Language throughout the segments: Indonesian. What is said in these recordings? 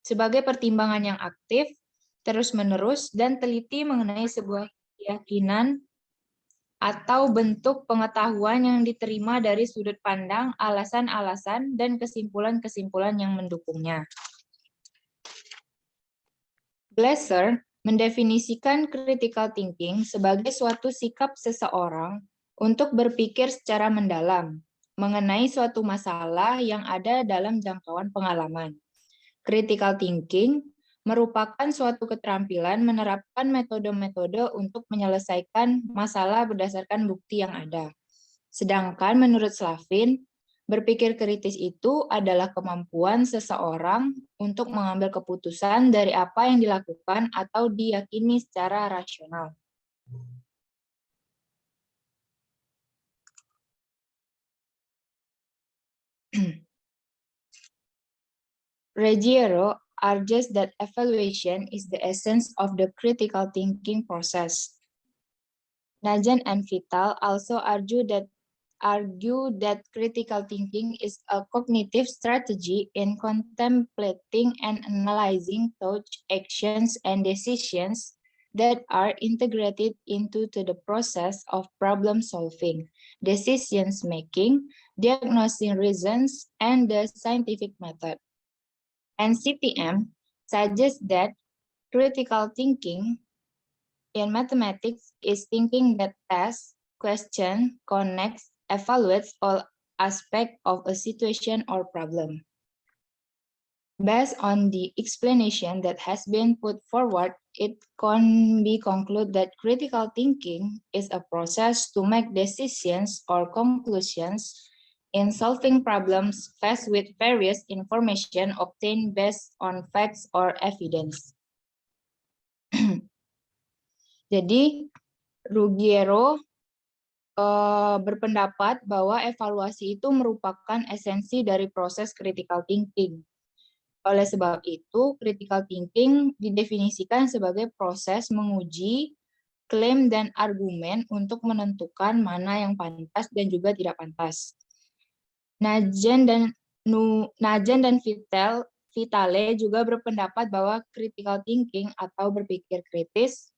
sebagai pertimbangan yang aktif, terus-menerus, dan teliti mengenai sebuah keyakinan atau bentuk pengetahuan yang diterima dari sudut pandang, alasan-alasan, dan kesimpulan-kesimpulan yang mendukungnya. Glasser mendefinisikan critical thinking sebagai suatu sikap seseorang untuk berpikir secara mendalam mengenai suatu masalah yang ada dalam jangkauan pengalaman. Critical thinking merupakan suatu keterampilan menerapkan metode-metode untuk menyelesaikan masalah berdasarkan bukti yang ada. Sedangkan menurut Slavin, berpikir kritis itu adalah kemampuan seseorang untuk mengambil keputusan dari apa yang dilakukan atau diyakini secara rasional. Ruggiero argues that evaluation is the essence of the critical thinking process. Najan and Vital also argue that critical thinking is a cognitive strategy in contemplating and analyzing thoughts, actions, and decisions that are integrated into the process of problem solving, decisions making, diagnosing reasons, and the scientific method. NCTM suggests that critical thinking in mathematics is thinking that asks, questions, connects, evaluates all aspects of a situation or problem. Based on the explanation that has been put forward, it can be concluded that critical thinking is a process to make decisions or conclusions in solving problems faced with various information obtained based on facts or evidence. Jadi, Ruggiero berpendapat bahwa evaluasi itu merupakan esensi dari proses critical thinking. Oleh sebab itu, critical thinking didefinisikan sebagai proses menguji klaim dan argumen untuk menentukan mana yang pantas dan juga tidak pantas. Najan dan Vitale juga berpendapat bahwa critical thinking atau berpikir kritis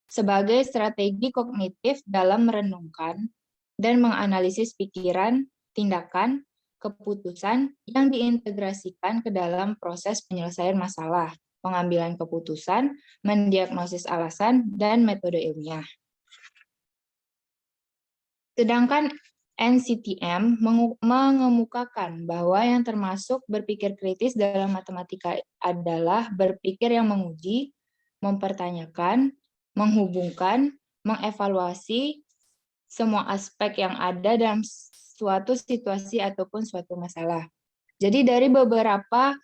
sebagai strategi kognitif dalam merenungkan dan menganalisis pikiran, tindakan, keputusan yang diintegrasikan ke dalam proses penyelesaian masalah, pengambilan keputusan, mendiagnosis alasan, dan metode ilmiah. Sedangkan NCTM mengemukakan bahwa yang termasuk berpikir kritis dalam matematika adalah berpikir yang menguji, mempertanyakan, menghubungkan, mengevaluasi semua aspek yang ada dalam suatu situasi ataupun suatu masalah. Jadi dari beberapa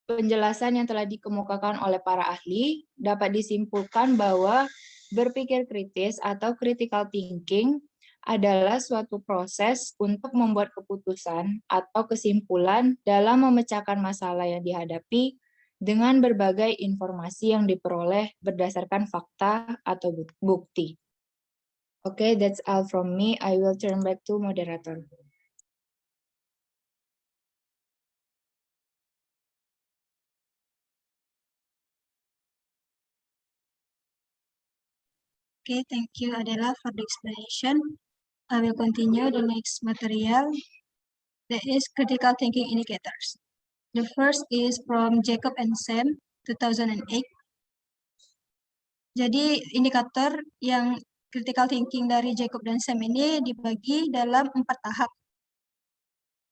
penjelasan yang telah dikemukakan oleh para ahli, dapat disimpulkan bahwa berpikir kritis atau critical thinking adalah suatu proses untuk membuat keputusan atau kesimpulan dalam memecahkan masalah yang dihadapi dengan berbagai informasi yang diperoleh berdasarkan fakta atau bukti. Okay, that's all from me. I will turn back to moderator. Okay, thank you, Adela, for the explanation. I will continue the next material. That is critical thinking indicators. The first is from Jacob and Sam, 2008. Jadi indikator yang critical thinking dari Jacob dan Sam ini dibagi dalam 4 tahap.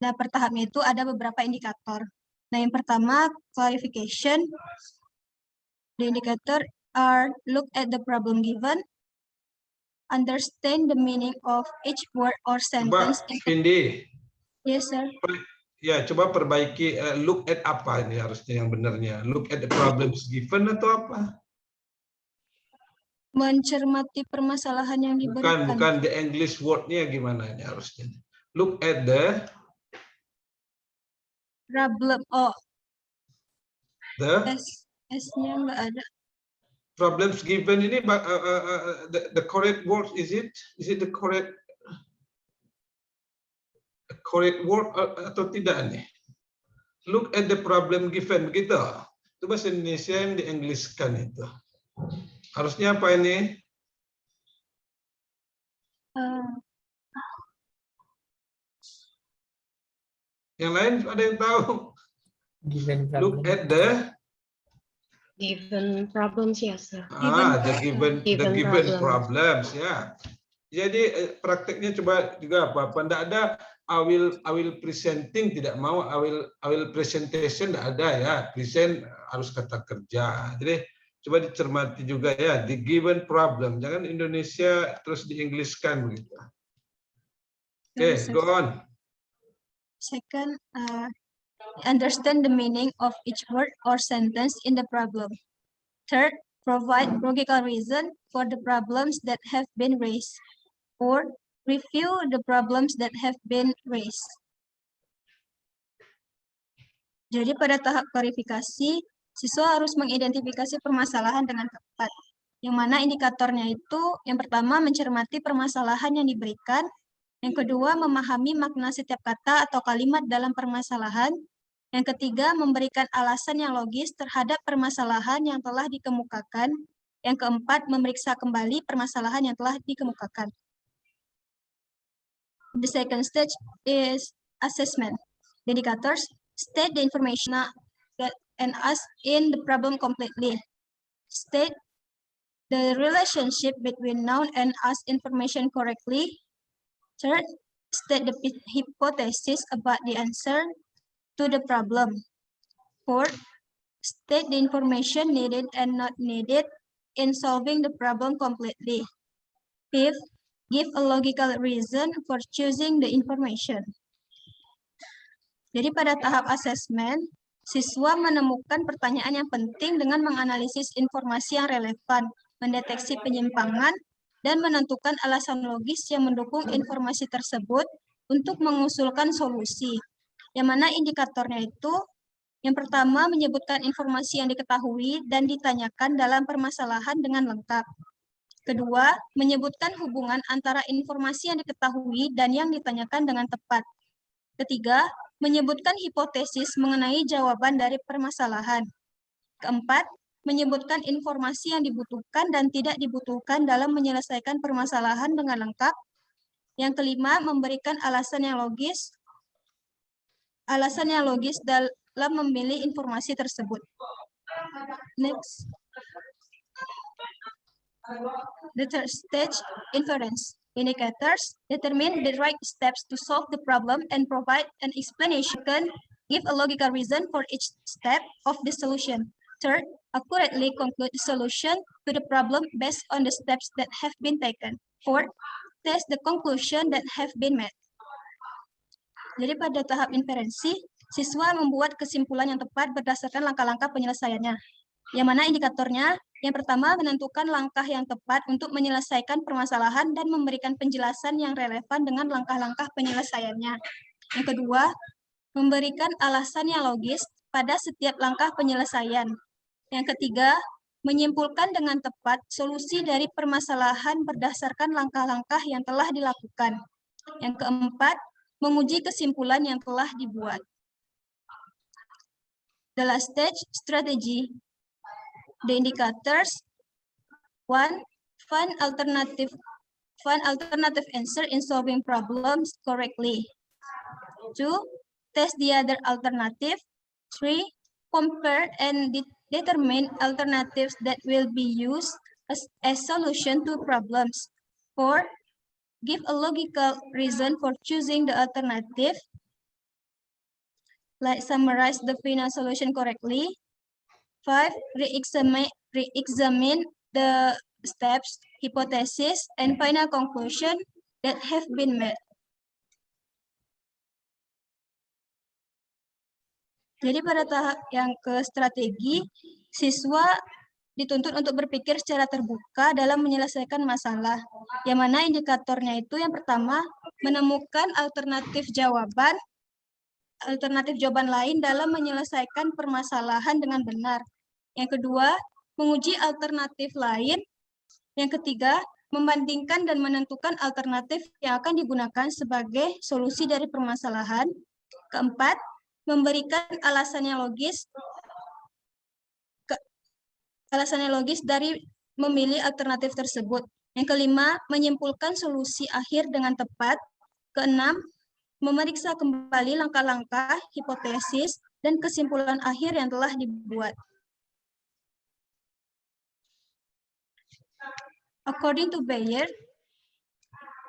Nah, per tahapnya itu ada beberapa indikator. Nah, yang pertama, clarification. The indicator are look at the problem given, understand the meaning of each word or sentence. Vindi. Yes, sir. Ya, coba perbaiki look at apa ini harusnya yang benarnya. Look at the problems given atau apa? Mencermati permasalahan yang diberikan. Bukan the English word-nya gimana ini harusnya. Look at the problem. Oh. S-nya nggak ada. Problems given ini the correct word is it the correct word atau tidak nih? Look at the problem given, begitu. Itu bahasa Indonesia yang di-Englishkan itu. Harusnya apa ini? Yang lain ada yang tahu? Given Look problem. at the Given problems, yes, sir. the given problems, ya. Jadi prakteknya coba juga apa? Tidak ada I will presenting, tidak mau I will presentation, tidak ada ya. Present harus kata kerja. Jadi coba dicermati juga ya, the given problem. Jangan Indonesia terus di-Englishkan begitu. Oke, go on. Second, understand the meaning of each word or sentence in the problem. Third, provide logical reason for the problems that have been raised. Fourth, review the problems that have been raised. Jadi pada tahap klarifikasi, siswa harus mengidentifikasi permasalahan dengan tepat. Yang mana indikatornya itu, yang pertama mencermati permasalahan yang diberikan, yang kedua memahami makna setiap kata atau kalimat dalam permasalahan, yang ketiga memberikan alasan yang logis terhadap permasalahan yang telah dikemukakan, yang keempat memeriksa kembali permasalahan yang telah dikemukakan. The second stage is assessment. The indicators state the information that and us in the problem completely. State the relationship between noun and us information correctly. Third, state the hypothesis about the answer to the problem. Fourth, state the information needed and not needed in solving the problem completely. Fifth, give a logical reason for choosing the information. Jadi pada tahap asesmen, siswa menemukan pertanyaan yang penting dengan menganalisis informasi yang relevan, mendeteksi penyimpangan, dan menentukan alasan logis yang mendukung informasi tersebut untuk mengusulkan solusi. Yang mana indikatornya itu, yang pertama menyebutkan informasi yang diketahui dan ditanyakan dalam permasalahan dengan lengkap. Kedua, menyebutkan hubungan antara informasi yang diketahui dan yang ditanyakan dengan tepat. Ketiga, menyebutkan hipotesis mengenai jawaban dari permasalahan. Keempat, menyebutkan informasi yang dibutuhkan dan tidak dibutuhkan dalam menyelesaikan permasalahan dengan lengkap. Yang kelima, memberikan alasan yang logis dalam memilih informasi tersebut. Next. The third stage, inference. Indicators determine the right steps to solve the problem and provide an explanation. Give a logical reason for each step of the solution. Third, accurately conclude the solution to the problem based on the steps that have been taken. Fourth, test the conclusion that have been made. Jadi pada tahap inferensi, siswa membuat kesimpulan yang tepat berdasarkan langkah-langkah penyelesaiannya. Yang mana indikatornya, yang pertama menentukan langkah yang tepat untuk menyelesaikan permasalahan dan memberikan penjelasan yang relevan dengan langkah-langkah penyelesaiannya. Yang kedua, memberikan alasan yang logis pada setiap langkah penyelesaian. Yang ketiga, menyimpulkan dengan tepat solusi dari permasalahan berdasarkan langkah-langkah yang telah dilakukan. Yang keempat, menguji kesimpulan yang telah dibuat. The last stage, strategy. The indicators: 1. Find alternative answer in solving problems correctly. 2. Test the other alternative. 3. Compare and determine alternatives that will be used as solution to problems. 4. Give a logical reason for choosing the alternative. Like summarize the final solution correctly. 5. Re-examine the steps, hypothesis, and final conclusion that have been made. Jadi pada tahap yang ke strategi, siswa dituntut untuk berpikir secara terbuka dalam menyelesaikan masalah. Yang mana indikatornya itu yang pertama, menemukan alternatif jawaban lain dalam menyelesaikan permasalahan dengan benar. Yang kedua, menguji alternatif lain. Yang ketiga, membandingkan dan menentukan alternatif yang akan digunakan sebagai solusi dari permasalahan. Keempat, memberikan alasannya logis dari memilih alternatif tersebut. Yang kelima, menyimpulkan solusi akhir dengan tepat. Keenam, memeriksa kembali langkah-langkah, hipotesis, dan kesimpulan akhir yang telah dibuat. According to Bayer,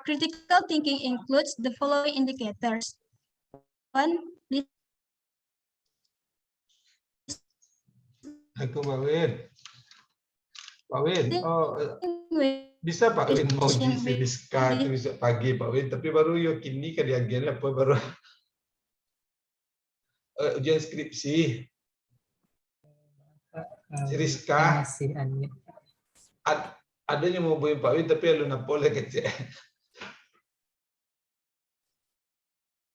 critical thinking includes the following indicators. 1. Aku Pak Win. Pak Win, bisa Pak Win mau ngisi Rizka itu besok pagi Pak Win, tapi baru yuk kini kan diagen apa baru ujian skripsi. Rizka. Adanya mau boin Pak Win tapi lu napoleh kecil.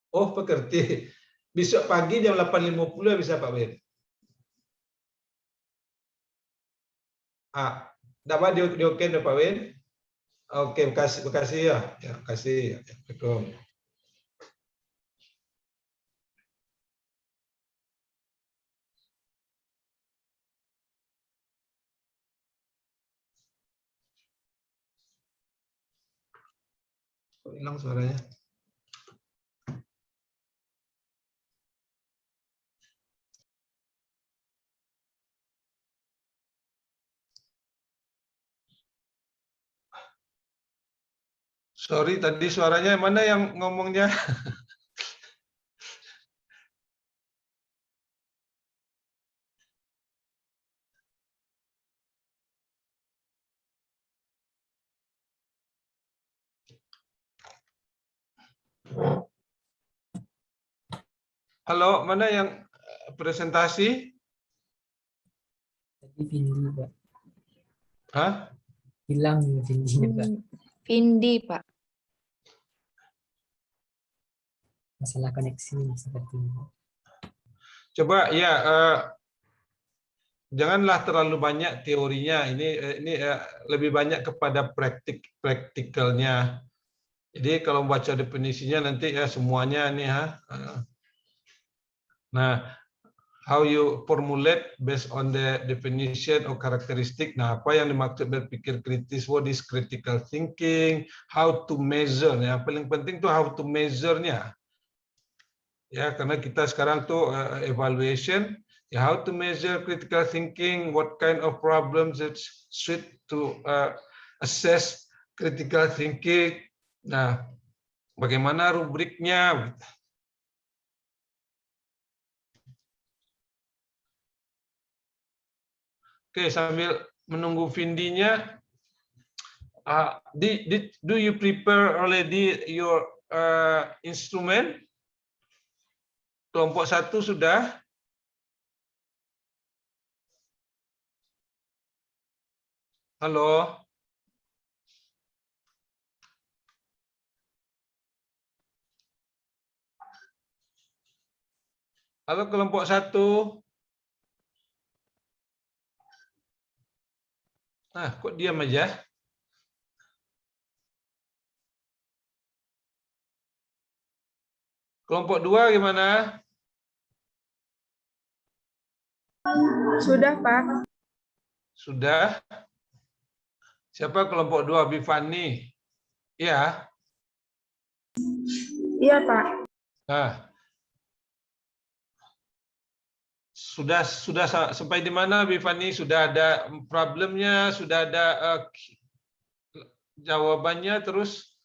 Oh, pekerti. Besok pagi jam 8.50 bisa Pak Win. Dapat dioke Pak Win? Oke, makasih ya. Ya, makasih. Assalamualaikum. Kok hilang suaranya? Sorry, tadi suaranya mana yang ngomongnya? Halo, mana yang presentasi? Tadi Vindi, Pak. Hah? Hilang Vindinya, Pak. Vindi, Pak. Masalah koneksi seperti ini. Coba ya, janganlah terlalu banyak teorinya. Ini lebih banyak kepada praktikalnya. Jadi kalau baca definisinya nanti ya semuanya nih ya. Nah, how you formulate based on the definition or characteristic. Nah, apa yang dimaksud berpikir kritis? What is critical thinking? How to measure? Yang paling penting tuh how to measure-nya. Ya, karena kita sekarang tuh evaluation. Ya, how to measure critical thinking? What kind of problems that suit to assess critical thinking? Nah, bagaimana rubriknya? Oke, sambil menunggu Vindinya, do you prepare already your instrument? Kelompok 1 sudah? Halo? Halo kelompok 1? Kok diam aja? Kelompok 2 gimana? Sudah, Pak. Sudah? Siapa kelompok 2? Bifani? Ya? Iya, Pak. Nah. Sudah sampai di mana Bifani? Sudah ada problemnya, sudah ada jawabannya, terus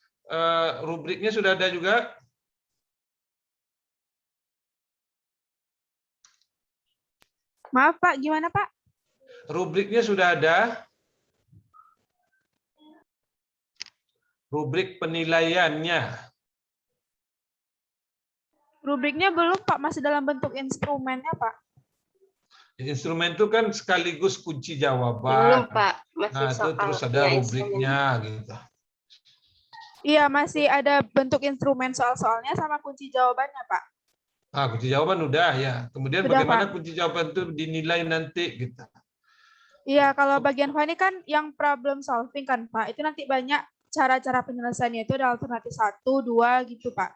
rubriknya sudah ada juga? Maaf, Pak. Gimana, Pak? Rubriknya sudah ada? Rubrik penilaiannya. Rubriknya belum, Pak. Masih dalam bentuk instrumennya, Pak. Instrumen itu kan sekaligus kunci jawaban. Belum, Pak. Masih Nah, itu terus ada rubriknya gitu. Iya, masih ada bentuk instrumen soal-soalnya sama kunci jawabannya, Pak. Kunci jawaban udah ya. Kemudian Sudah, bagaimana Pak. kunci jawaban itu dinilai nanti gitu. Iya, kalau bagian Fani kan yang problem solving kan, Pak. Itu nanti banyak cara-cara penyelesaiannya itu ada alternatif 1, 2 gitu, Pak.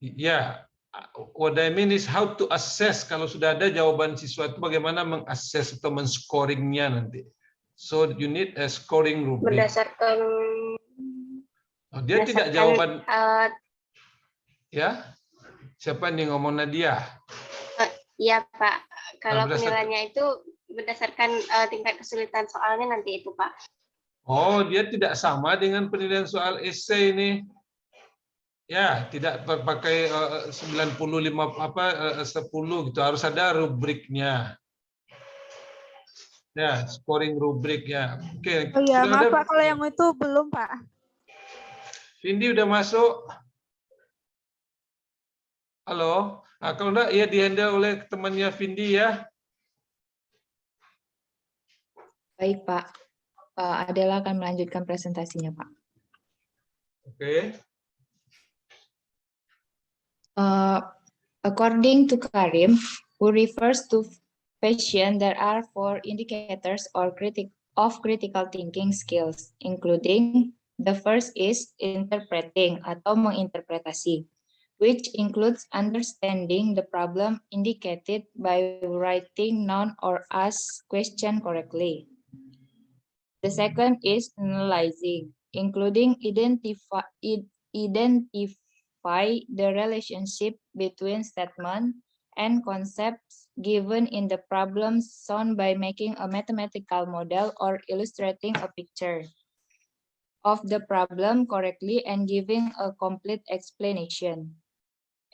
Iya, what I mean is how to assess. Kalau sudah ada jawaban siswa itu bagaimana mengakses atau men-scoringnya nanti. So you need a scoring rubric. Berdasarkan Dia tidak jawaban. Ya, siapa nih ngomong Nadia? Iya Pak, kalau berdasarkan- penilaiannya itu berdasarkan tingkat kesulitan soalnya nanti itu Pak. Oh, dia tidak sama dengan penilaian soal esai ini. Ya, tidak pakai 95 10 gitu, harus ada rubriknya. Ya, scoring rubrik ya. Oke. Oh iya, sudah maaf ada? Pak, kalau yang itu belum Pak. Vindi udah masuk? Halo? Nah, kalau enggak, ya dihandle oleh temannya Vindi ya. Baik, Pak. Adela akan melanjutkan presentasinya, Pak. Oke. According to Karim, who refers to patient, there are 4 indicators of critical thinking skills, including the first is interpreting atau menginterpretasi, which includes understanding the problem indicated by writing noun or ask question correctly. The second is analyzing, including identify the relationship between statement and concepts given in the problem shown by making a mathematical model or illustrating a picture of the problem correctly and giving a complete explanation.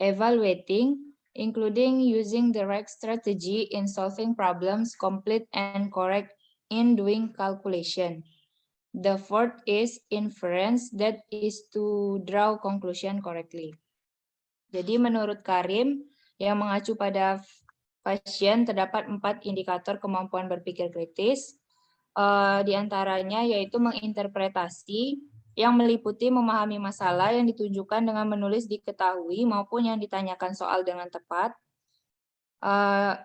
Evaluating, including using the right strategy in solving problems, complete and correct in doing calculation. The fourth is inference, that is to draw conclusion correctly. Jadi menurut Karim, yang mengacu pada pasien terdapat 4 indikator kemampuan berpikir kritis, di antaranya yaitu menginterpretasi, yang meliputi memahami masalah yang ditunjukkan dengan menulis diketahui maupun yang ditanyakan soal dengan tepat.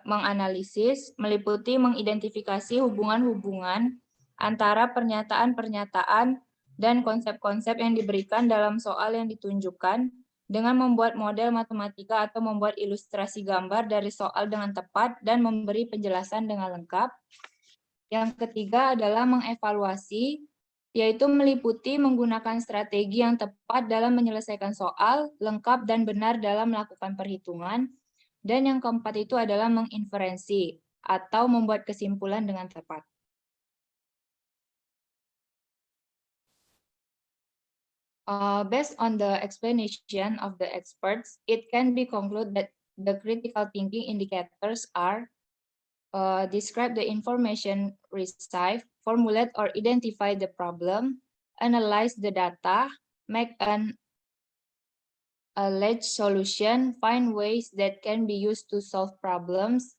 Menganalisis, meliputi mengidentifikasi hubungan-hubungan antara pernyataan-pernyataan dan konsep-konsep yang diberikan dalam soal yang ditunjukkan dengan membuat model matematika atau membuat ilustrasi gambar dari soal dengan tepat dan memberi penjelasan dengan lengkap. Yang ketiga adalah mengevaluasi, yaitu meliputi menggunakan strategi yang tepat dalam menyelesaikan soal, lengkap dan benar dalam melakukan perhitungan. Dan yang keempat itu adalah menginferensi atau membuat kesimpulan dengan tepat. Based on the explanation of the experts, it can be concluded that the critical thinking indicators are describe the information received, formulate or identify the problem, analyze the data, make an alleged solution, find ways that can be used to solve problems,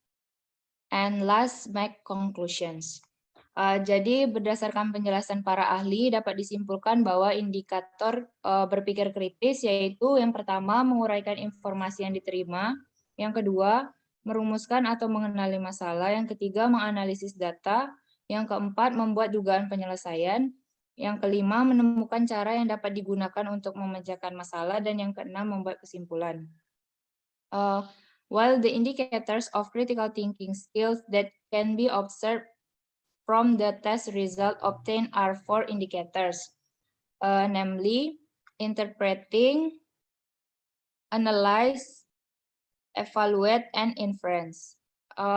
and last, make conclusions. Jadi berdasarkan penjelasan para ahli dapat disimpulkan bahwa indikator berpikir kritis yaitu yang pertama menguraikan informasi yang diterima, yang kedua merumuskan atau mengenali masalah, yang ketiga menganalisis data, yang keempat membuat dugaan penyelesaian, yang kelima menemukan cara yang dapat digunakan untuk memecahkan masalah, dan yang keenam membuat kesimpulan. While the indicators of critical thinking skills that can be observed from the test result obtained are 4 indicators, namely interpreting, analyze, evaluate, and inference.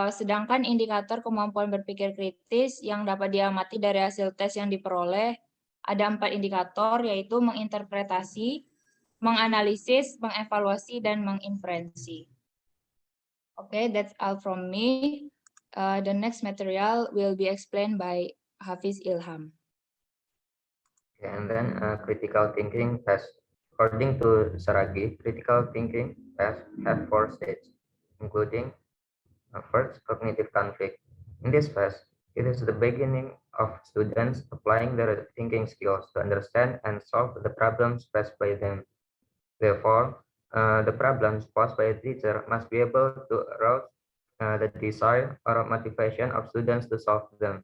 Sedangkan indikator kemampuan berpikir kritis yang dapat diamati dari hasil tes yang diperoleh ada 4 indikator, yaitu menginterpretasi, menganalisis, mengevaluasi, dan menginferensi. Okay, that's all from me. The next material will be explained by Hafiz Ilham. And then critical thinking test. According to Saragi, critical thinking tests have 4 stages, including first, cognitive conflict. In this phase, it is the beginning of students applying their thinking skills to understand and solve the problems faced by them. Therefore, the problems posed by a teacher must be able to arouse the desire or motivation of students to solve them.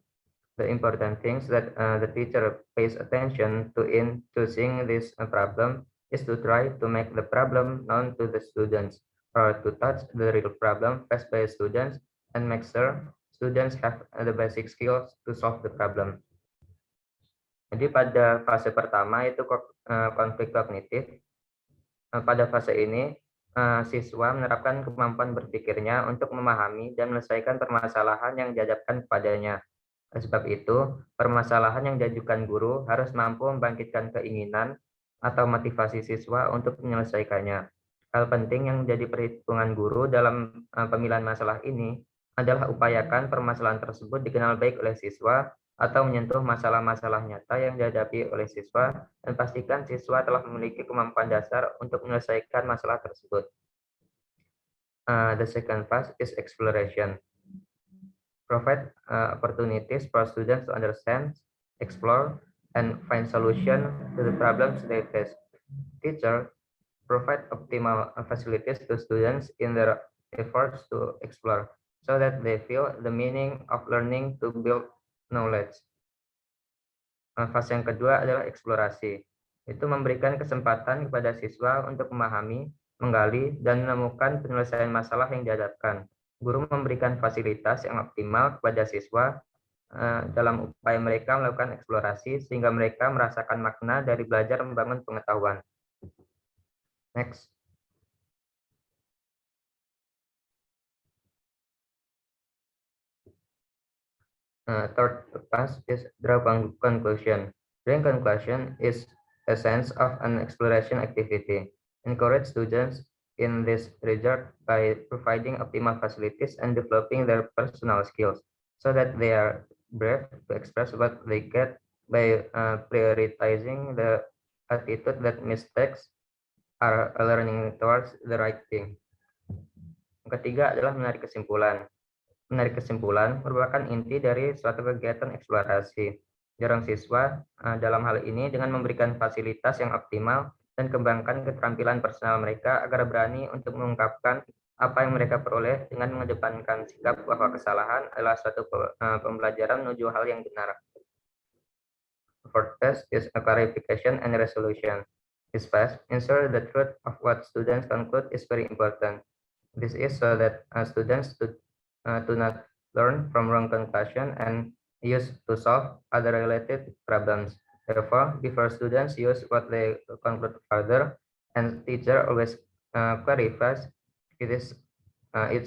The important things that the teacher pays attention to in choosing this problem is to try to make the problem known to the students or to touch the real problem faced by students and make sure students have the basic skills to solve the problem. Jadi pada fase pertama itu konflik kognitif. Pada fase ini, siswa menerapkan kemampuan berpikirnya untuk memahami dan menyelesaikan permasalahan yang dihadapkan kepadanya. Oleh sebab itu, permasalahan yang diajukan guru harus mampu membangkitkan keinginan atau motivasi siswa untuk menyelesaikannya. Hal penting yang menjadi perhitungan guru dalam pemilihan masalah ini adalah upayakan permasalahan tersebut dikenal baik oleh siswa atau menyentuh masalah-masalah nyata yang dihadapi oleh siswa dan pastikan siswa telah memiliki kemampuan dasar untuk menyelesaikan masalah tersebut. The second phase is exploration. Provide opportunities for students to understand, explore, and find solutions to the problems they face. Teacher provide optimal facilities to students in their efforts to explore, so that they feel the meaning of learning to build knowledge. Fase yang kedua adalah eksplorasi. Itu memberikan kesempatan kepada siswa untuk memahami, menggali, dan menemukan penyelesaian masalah yang dihadapkan. Guru memberikan fasilitas yang optimal kepada siswa dalam upaya mereka melakukan eksplorasi sehingga mereka merasakan makna dari belajar membangun pengetahuan. Next. Third phase is draw conclusion. Drawing conclusion is a sense of an exploration activity. Encourage students in this regard by providing optimal facilities and developing their personal skills so that they are brave to express what they get by prioritizing the attitude that mistakes are learning towards the right thing. Yang ketiga adalah menarik kesimpulan. Menarik kesimpulan merupakan inti dari suatu kegiatan eksplorasi. Dorong siswa dalam hal ini dengan memberikan fasilitas yang optimal dan kembangkan keterampilan personal mereka agar berani untuk mengungkapkan apa yang mereka peroleh dengan mengedepankan sikap bahwa kesalahan adalah suatu pembelajaran menuju hal yang benar. Fourth phase is a clarification and resolution. This phase ensure the truth of what students conclude is very important. This is so that students do not learn from wrong conclusion and use to solve other related problems. Therefore, before students use what they conclude further, and teacher always clarifies it's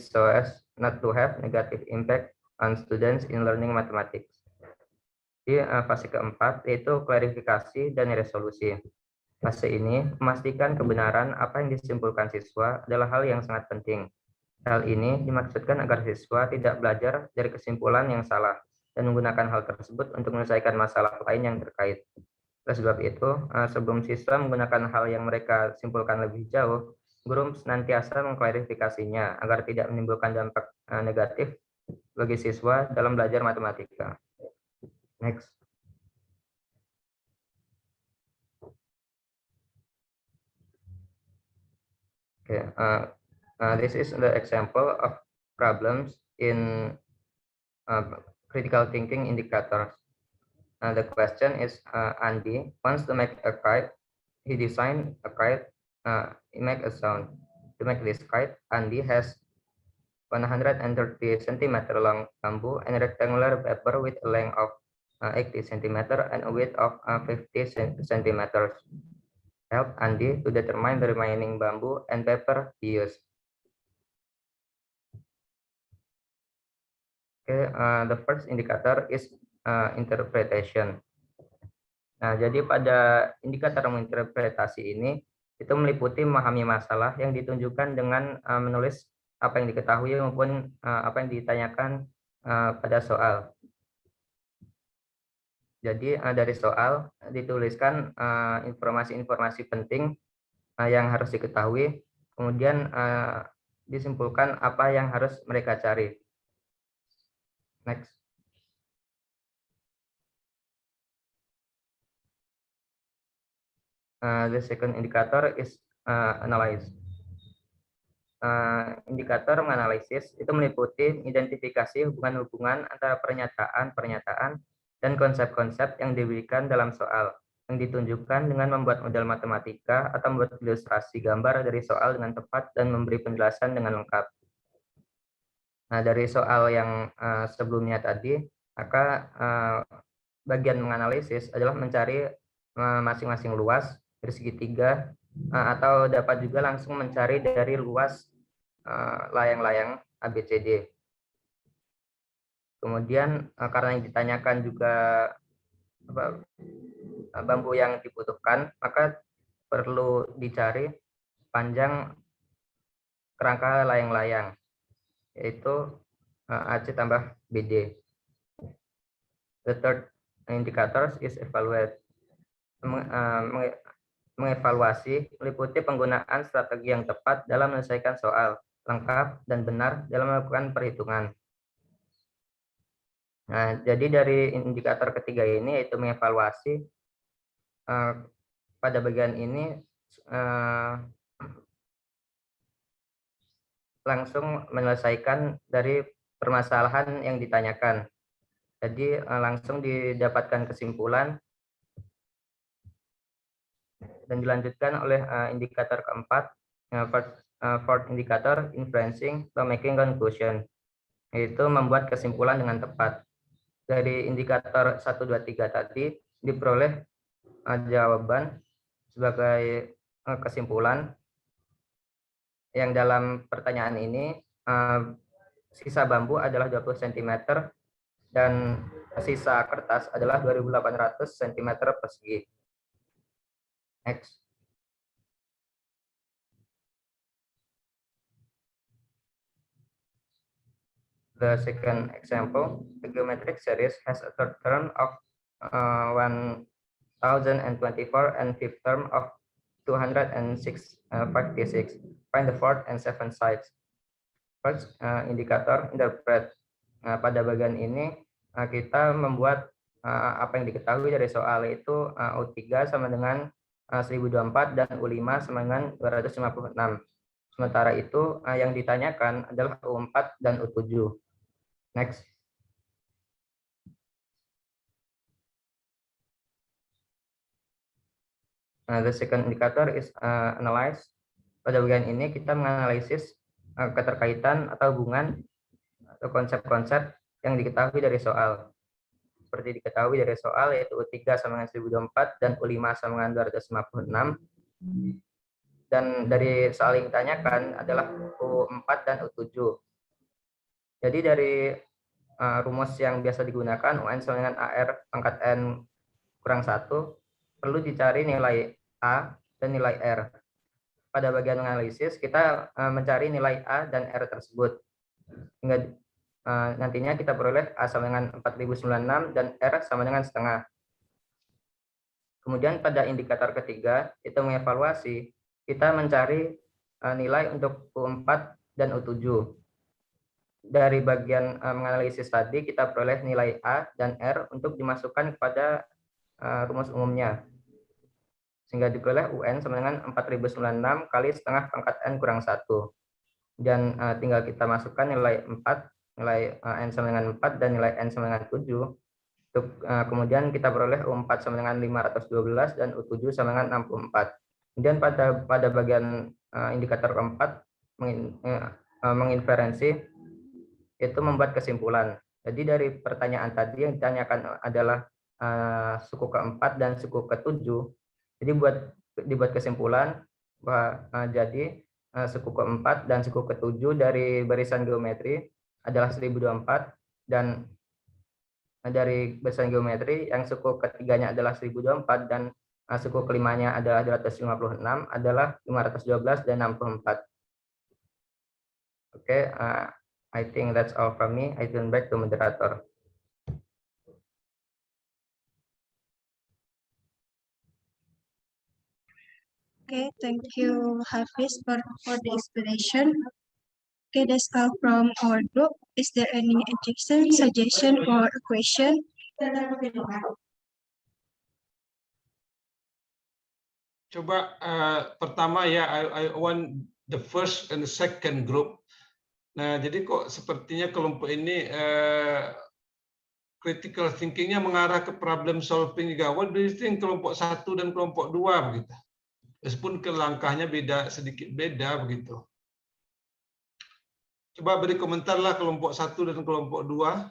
so as not to have negative impact on students in learning mathematics. Di fase keempat yaitu klarifikasi dan resolusi. Fase ini memastikan kebenaran apa yang disimpulkan siswa adalah hal yang sangat penting. Hal ini dimaksudkan agar siswa tidak belajar dari kesimpulan yang salah dan menggunakan hal tersebut untuk menyelesaikan masalah lain yang terkait. Oleh sebab itu, sebelum siswa menggunakan hal yang mereka simpulkan lebih jauh, guru senantiasa mengklarifikasinya agar tidak menimbulkan dampak negatif bagi siswa dalam belajar matematika. Next. Okay, this is the example of problems in critical thinking indicators. The question is, Andy wants to make a kite. He designed a kite. He make a sound. To make this kite, Andy has 130 cm long bamboo and rectangular paper with a length of 80 cm and a width of 50 cm. Help Andy to determine the remaining bamboo and paper he used. Okay, the first indicator is interpretation. Nah, jadi pada indikator menginterpretasi ini itu meliputi memahami masalah yang ditunjukkan dengan menulis apa yang diketahui maupun apa yang ditanyakan pada soal. Jadi dari soal dituliskan informasi-informasi penting yang harus diketahui, kemudian disimpulkan apa yang harus mereka cari. Next. The second indicator is analyze. Indikator menganalisis itu meliputi identifikasi hubungan-hubungan antara pernyataan-pernyataan dan konsep-konsep yang diberikan dalam soal. yang ditunjukkan dengan membuat model matematika atau membuat ilustrasi gambar dari soal dengan tepat dan memberi penjelasan dengan lengkap. Nah, dari soal yang sebelumnya tadi, maka bagian menganalisis adalah mencari masing-masing luas dari segitiga atau dapat juga langsung mencari dari luas layang-layang ABCD. Kemudian karena yang ditanyakan juga bambu yang dibutuhkan, maka perlu dicari panjang kerangka layang-layang, yaitu AC tambah BD. The third indicator is evaluate. Mengevaluasi meliputi penggunaan strategi yang tepat dalam menyelesaikan soal, lengkap dan benar dalam melakukan perhitungan. Nah, jadi dari indikator ketiga ini yaitu mengevaluasi, pada bagian ini langsung menyelesaikan dari permasalahan yang ditanyakan. Jadi langsung didapatkan kesimpulan dan dilanjutkan oleh indikator keempat, fourth indicator, inferencing atau making conclusion, yaitu membuat kesimpulan dengan tepat. Dari indikator 1, 2, 3 tadi diperoleh jawaban sebagai kesimpulan yang dalam pertanyaan ini sisa bambu adalah 20 cm dan sisa kertas adalah 2.800 cm persegi. Next. The second example, the geometric series has a third term of 1024 and fifth term of 256. Find the fourth and seventh sides. First, indikator interpret. Pada bagian ini kita membuat apa yang diketahui dari soal, itu U3 sama dengan 1024 dan U5 sama dengan 256. Sementara itu yang ditanyakan adalah U4 dan U7. Next. The second indicator is analyze. Pada bagian ini kita menganalisis keterkaitan atau hubungan atau konsep-konsep yang diketahui dari soal. Seperti diketahui dari soal, yaitu U3 sama dengan 1024 dan U5 sama dengan 256. Dan dari soal yang ditanyakan adalah U4 dan U7. Jadi dari rumus yang biasa digunakan, UN sama dengan AR pangkat N kurang 1, perlu dicari nilai A dan nilai R. Pada bagian analisis, kita mencari nilai A dan R tersebut. Hingga nantinya kita peroleh A sama dengan 4096 dan R sama dengan setengah. Kemudian pada indikator ketiga, itu mengevaluasi, kita mencari nilai untuk U4 dan U7. Dari bagian menganalisis tadi, kita peroleh nilai A dan R untuk dimasukkan kepada rumus umumnya. Sehingga diperoleh UN sama dengan 4096 kali setengah pangkat N kurang 1. Dan tinggal kita masukkan nilai 4, nilai N sama dengan 4 dan nilai N sama dengan 7. Untuk, kemudian kita peroleh U4 sama dengan 512 dan U7 sama dengan 64. Kemudian pada bagian indikator keempat, menginferensi, itu membuat kesimpulan. Jadi dari pertanyaan tadi yang ditanyakan adalah suku keempat dan suku ketujuh. Jadi dibuat kesimpulan bahwa jadi suku keempat dan suku ketujuh dari barisan geometri adalah 1024, dan dari barisan geometri yang suku ketiganya adalah 1024 dan suku kelimanya adalah 256 adalah 512 dan 64. Oke, I think that's all from me. I turn back to moderator. Okay, thank you, Hafiz, for the explanation. Okay, that's all from our group. Is there any objection, suggestion, or a question? Coba pertama ya, I want the first and the second group. Nah, jadi kok sepertinya kelompok ini critical thinking-nya mengarah ke problem solving juga. What do you think kelompok 1 dan kelompok 2 begitu. Meskipun ke langkahnya beda, sedikit beda begitu. Coba beri komentarlah kelompok 1 dan kelompok 2.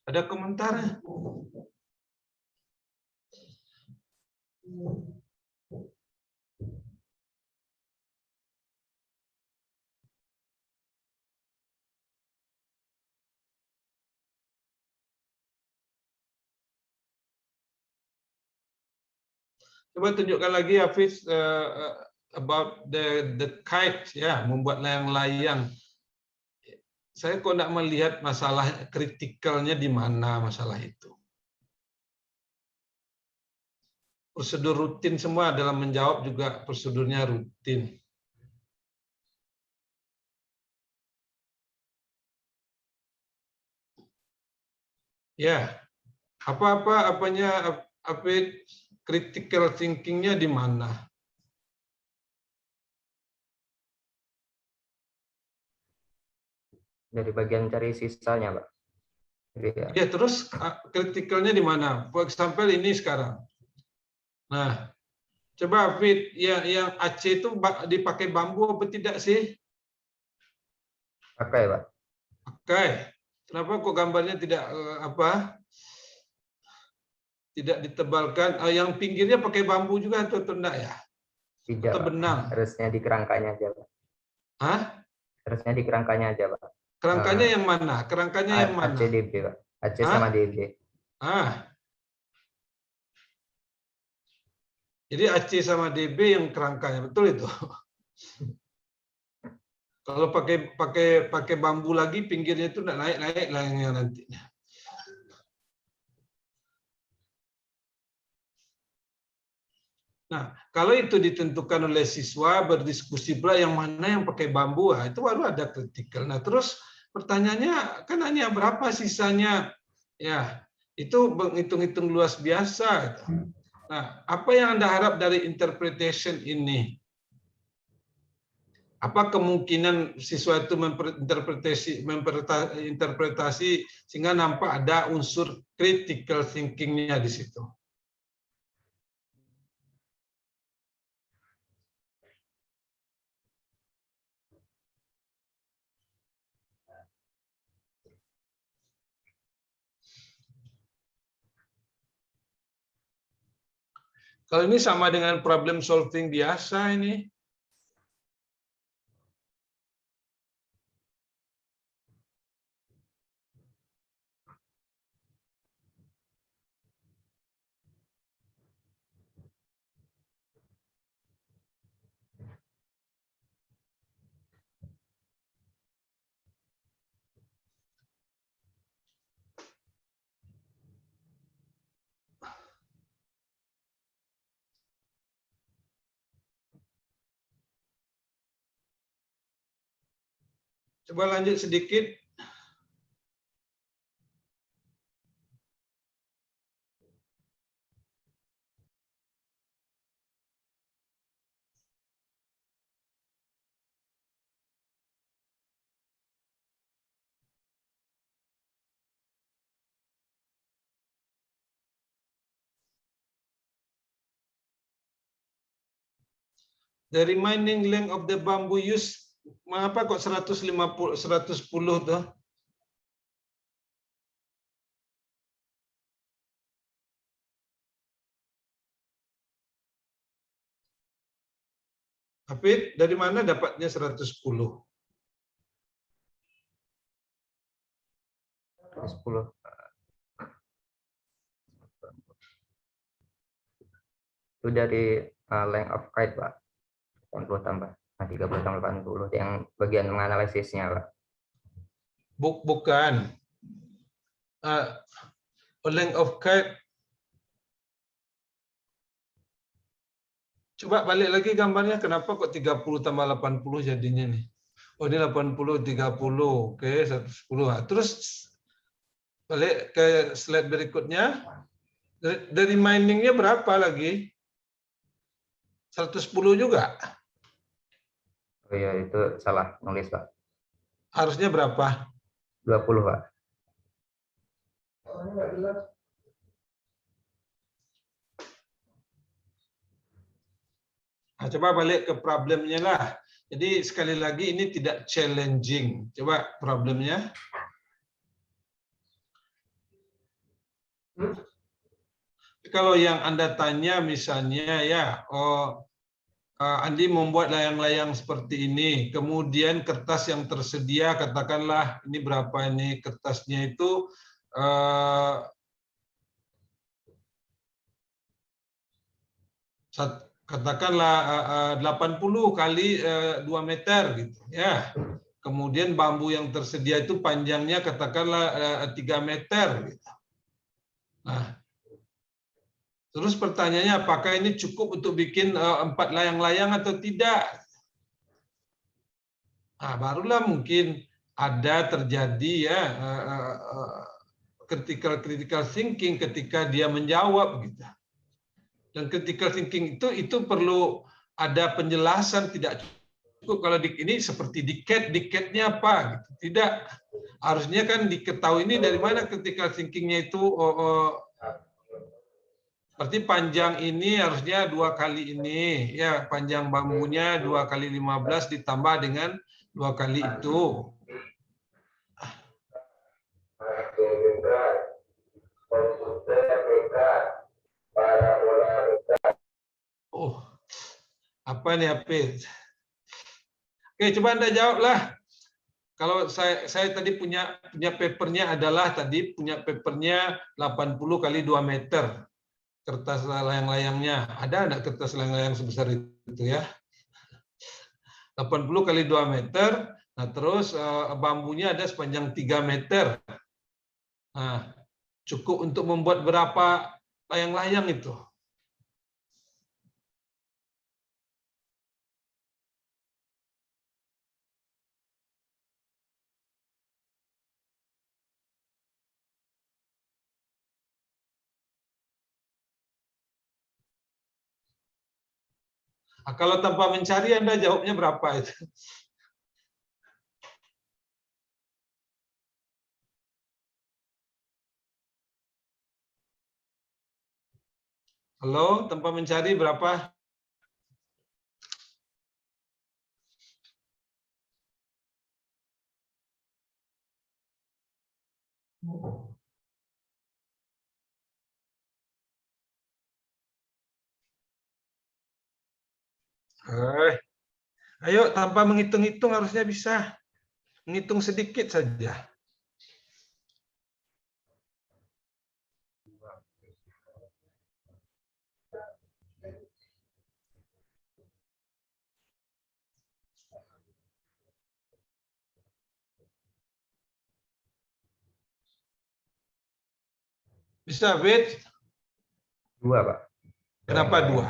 Ada komentarnya? Coba tunjukkan lagi Hafiz about the kite ya, membuat layang-layang. Saya kok tidak melihat masalah kritikalnya di mana masalah itu. Prosedur rutin semua dalam menjawab juga prosedurnya rutin. Ya, apanya critical thinking-nya di mana? Dari bagian cari sisanya, Pak. Ya, terus kritikalnya di mana? For example ini sekarang. Nah, coba Fit, yang Aceh itu dipakai bambu apa tidak sih? Pakai, Pak. Pakai. Kenapa kok gambarnya tidak tidak ditebalkan? Yang pinggirnya pakai bambu juga atau enggak ya? Tidak, atau benang? Harusnya di kerangkanya aja, Pak. Hah? Harusnya di kerangkanya aja, Pak. Kerangkanya yang mana? Kerangkanya yang mana? ACDB, Pak. AC sama DB. Jadi AC sama DB yang kerangkanya, betul itu. Kalau pakai bambu lagi, pinggirnya itu tidak naik layangnya nantinya. Nah, kalau itu ditentukan oleh siswa, berdiskusi pula yang mana yang pakai bambu, itu baru ada kritikal. Nah, terus pertanyaannya kan hanya berapa sisanya? Ya, itu menghitung-hitung luas biasa. Nah, apa yang Anda harap dari interpretation ini? Apa kemungkinan siswa itu menginterpretasi sehingga nampak ada unsur critical thinking-nya di situ? Kalau ini sama dengan problem solving biasa ini. Coba lanjut sedikit. The remaining length of the bamboo used, mengapa kok 110 tuh? Tapi dari mana dapatnya 110? 110. Itu dari length of kite, Pak. 80 tambah 30 tambah 80 yang bagian menganalisisnya, Pak. Bukan. Length of kite Coba balik lagi gambarnya, kenapa kok 30 tambah 80 jadinya nih? Oh ini 80, 30, oke 110. Nah, terus balik ke slide berikutnya, dari miningnya berapa lagi? 110 juga? Oh iya, itu salah nulis, Pak. Harusnya berapa? 20, Pak. Nah, coba balik ke problemnya lah. Jadi sekali lagi ini tidak challenging. Coba problemnya. Kalau yang Anda tanya misalnya ya, Andi membuat layang-layang seperti ini, kemudian kertas yang tersedia, katakanlah ini berapa ini kertasnya itu, katakanlah 80 kali 2 meter gitu ya. Kemudian bambu yang tersedia itu panjangnya katakanlah 3 meter gitu. Nah, terus pertanyaannya apakah ini cukup untuk bikin 4 layang-layang atau tidak? Nah, barulah mungkin ada terjadi ya critical thinking ketika dia menjawab gitu. Dan critical thinking itu perlu ada penjelasan, tidak cukup kalau ini seperti diketnya apa gitu. Tidak, harusnya kan diketahui ini dari mana critical thinkingnya itu. Berarti panjang ini harusnya 2 kali ini, ya panjang bambunya 2 kali 15 ditambah dengan 2 kali itu. Oh, apa nih Hafiz? Oke, coba Anda jawablah. Kalau saya tadi punya papernya adalah tadi punya papernya 80 kali 2 meter. Kertas layang-layangnya. Ada enggak kertas layang-layang sebesar itu ya? 80 kali 2 meter. Nah, terus bambunya ada sepanjang 3 meter. Nah, cukup untuk membuat berapa layang-layang itu? Nah, kalau tanpa mencari Anda jawabnya berapa itu? Halo, tanpa mencari berapa? Ayo, tanpa menghitung-hitung harusnya bisa. Menghitung sedikit saja. Bisa, Bet? 2, Pak. Kenapa 2?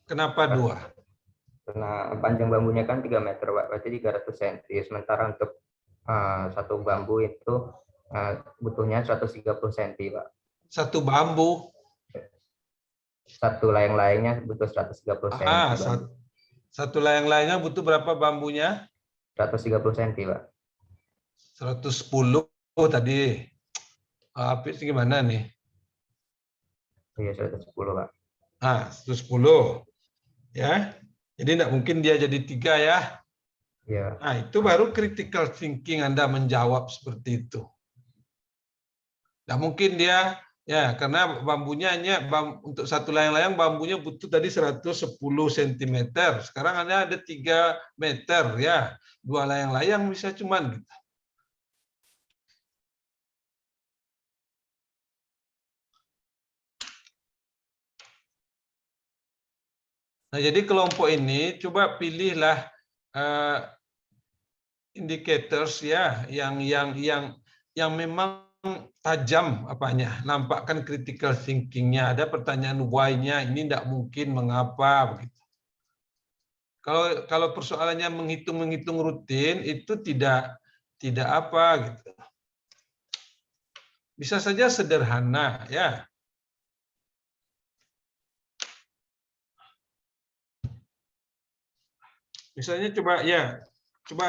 Kenapa 2? Karena panjang bambunya kan 3 meter, Pak. Berarti 300 cm. Sementara untuk satu bambu itu butuhnya 130 cm, Pak. Satu bambu. Satu layang-layangnya butuh 130 cm. Satu layang-layangnya butuh berapa bambunya? 130 cm, Pak. 110 tadi. Hafiz gimana nih? Iya, 110, Pak. 110. Ya. Jadi tidak mungkin dia jadi 3 ya. Iya. Nah, itu baru critical thinking Anda menjawab seperti itu. Tidak mungkin dia, ya karena bambunya hanya untuk satu layang-layang bambunya butuh tadi 110 cm. Sekarang ada 3 meter ya. 2 layang-layang bisa cuman gitu. Nah, jadi kelompok ini coba pilihlah indicators ya yang memang tajam apanya, nampakkan critical thinking-nya. Ada pertanyaan why-nya, ini tidak mungkin, mengapa begitu. Kalau persoalannya menghitung rutin itu tidak apa gitu. Bisa saja sederhana ya. Misalnya coba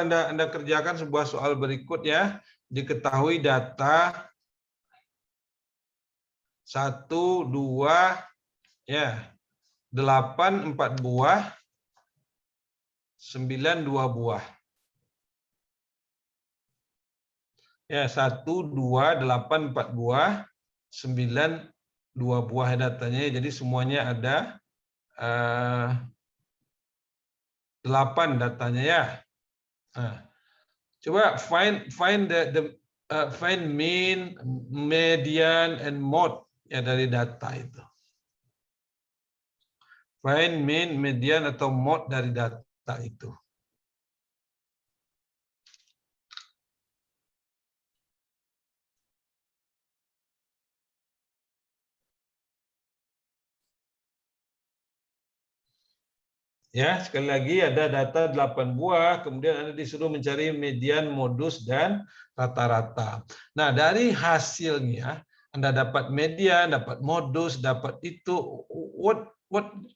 Anda kerjakan sebuah soal berikut ya. Diketahui data 1, 2, ya 8 4 buah, 9 2 buah. Ya 1, 2, 8 4 buah, 9 2 buah datanya. Jadi semuanya ada 8 datanya ya. Nah, coba find mean, median, and mode ya dari data itu. Find mean, median, atau mode dari data itu. Ya, sekali lagi ada data 8 buah, kemudian Anda disuruh mencari median, modus, dan rata-rata. Nah, dari hasilnya Anda dapat median, dapat modus, dapat itu. What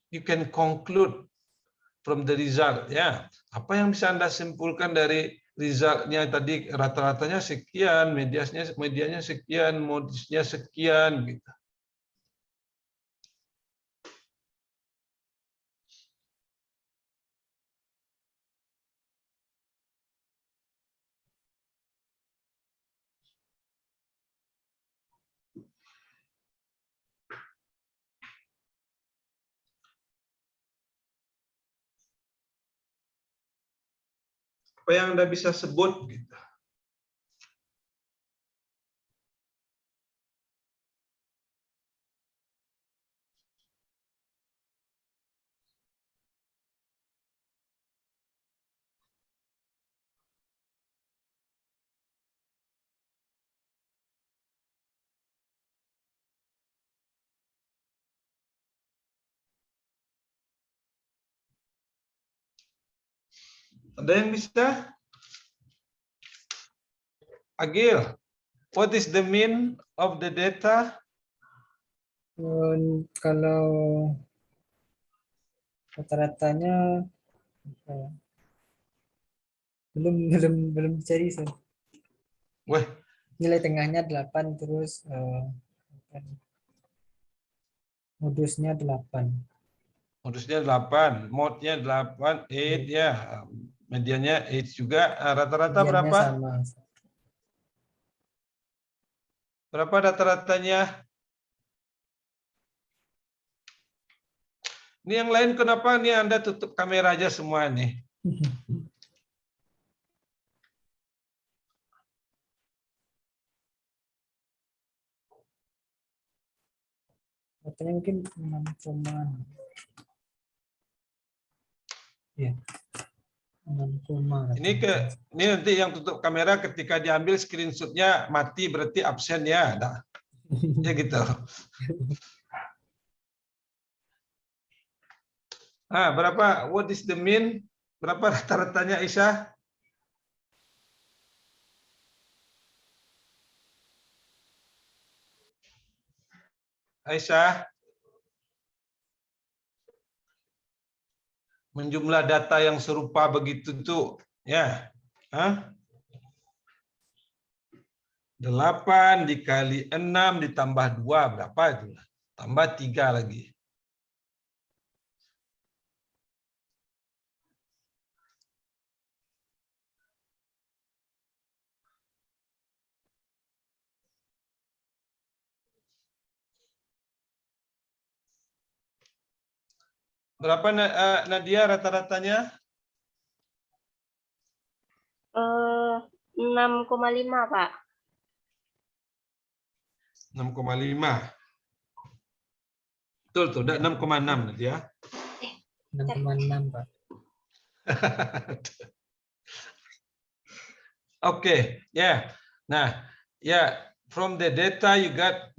you can conclude from the result, ya. Apa yang bisa Anda simpulkan dari resultnya tadi? Rata-ratanya sekian, mediannya sekian, modusnya sekian, gitu. Apa yang Anda bisa sebut gitu. Ada yang bisa? Agil, what is the mean of the data? Kalau rata-ratanya belum dicari sih. Wah, Nilai tengahnya 8, terus modusnya 8. modusnya 8, mode-nya 8, 8 ya. Mediannya 8 juga. Rata-rata Mediannya berapa? sama. Berapa rata-ratanya? Ini yang lain kenapa nih Anda tutup kamera aja semua nih? Katanya mungkin 6, ya. 6, Ini nanti yang tutup kamera ketika diambil screenshot-nya mati, berarti absen ya. Nah, ya gitu. Berapa? What is the mean? Berapa rata-ratanya Aisyah? Aisyah? Menjumlah data yang serupa begitu tuh, ya. 8 dikali 6 ditambah 2 berapa itu? Tambah 3 lagi. Berapa Nadia rata-ratanya? 6,5 Pak. 6,5. Betul tuh, udah 6,6 Nadia. 6,6 Pak. Okay, yeah. Nah, yeah. From the data you got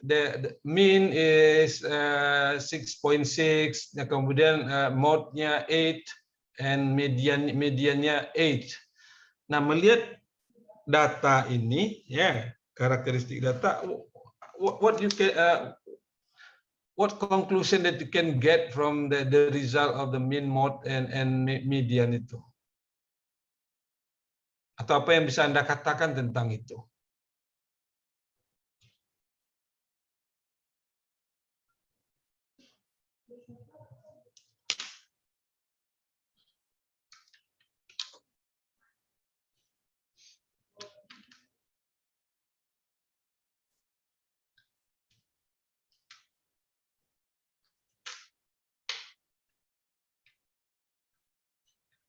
the mean is 6.6, kemudian mode-nya 8, and mediannya 8. Nah, melihat data ini, ya, karakteristik data, what conclusion that you can get from the result of the mean, mode, and median itu? Atau apa yang bisa Anda katakan tentang itu?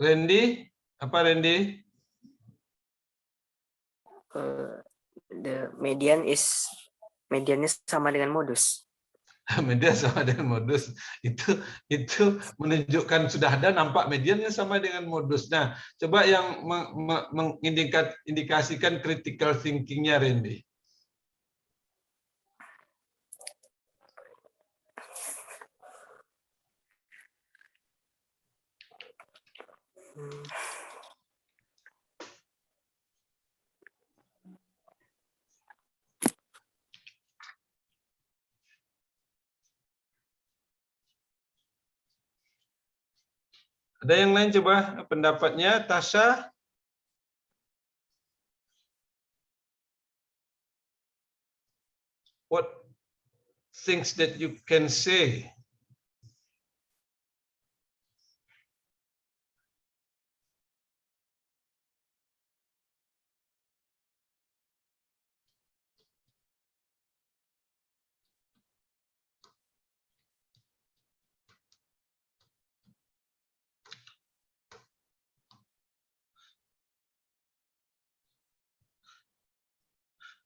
Randy, apa Randy? The mediannya sama dengan modus. Median sama dengan modus, itu menunjukkan sudah ada nampak mediannya sama dengan modus. Nah, coba yang mengindikasikan critical thinking-nya Randy. Ada yang lain coba pendapatnya, Tasha? What things that you can say?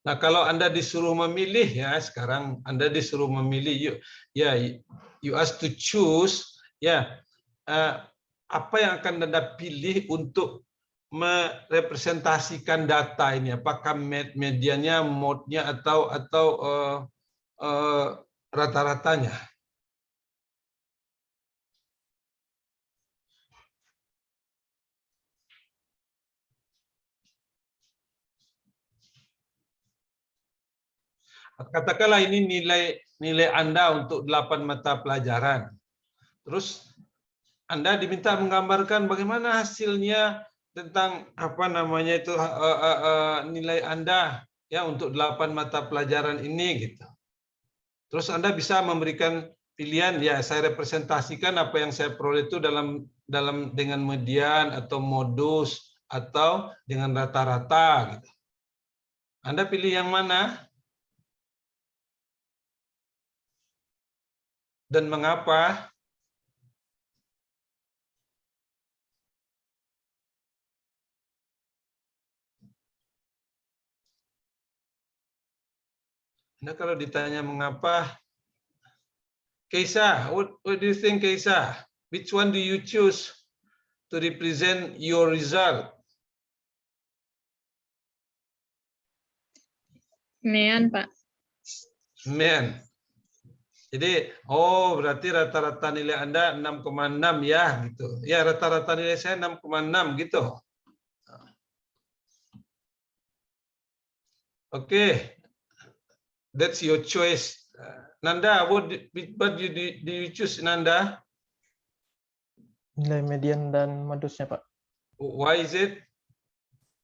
Nah, kalau Anda disuruh memilih, ya, sekarang Anda disuruh memilih, you ask to choose, ya, apa yang akan Anda pilih untuk merepresentasikan data ini? Apakah mediannya, mode-nya, atau rata-ratanya? Katakanlah ini nilai Anda untuk 8 mata pelajaran. Terus Anda diminta menggambarkan bagaimana hasilnya tentang apa namanya itu nilai Anda, ya, untuk 8 mata pelajaran ini gitu. Terus Anda bisa memberikan pilihan, ya, saya representasikan apa yang saya peroleh itu dengan median atau modus atau dengan rata-rata gitu. Anda pilih yang mana? Dan mengapa? Nah, kalau ditanya mengapa, Keisa, what do you think, Keisa? Which one do you choose to represent your result? Mean, Pak. Mean. Jadi, berarti rata-rata nilai Anda 6,6 ya, gitu. Ya, rata-rata nilai saya 6,6 gitu. Oke. That's your choice. Nanda, what do you choose, Nanda? Nilai median dan modusnya, Pak. Why is it?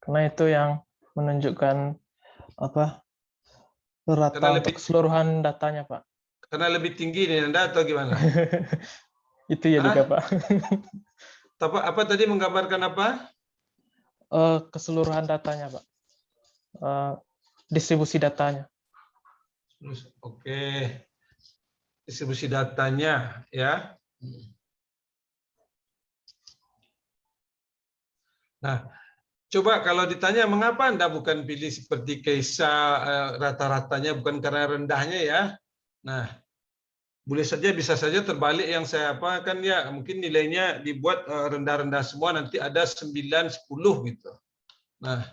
Karena itu yang menunjukkan apa? Rata untuk keseluruhan datanya, Pak. Karena lebih tinggi nih Anda atau gimana? Itu ya juga, Pak. Apa tadi menggambarkan apa? Keseluruhan datanya, Pak. Distribusi datanya. Oke. Distribusi datanya, ya. Nah, coba kalau ditanya mengapa Anda bukan pilih seperti Keisa, rata-ratanya bukan karena rendahnya, ya. Nah, bisa saja terbalik yang saya kan, ya, mungkin nilainya dibuat rendah-rendah semua, nanti ada 9, 10 gitu. Nah,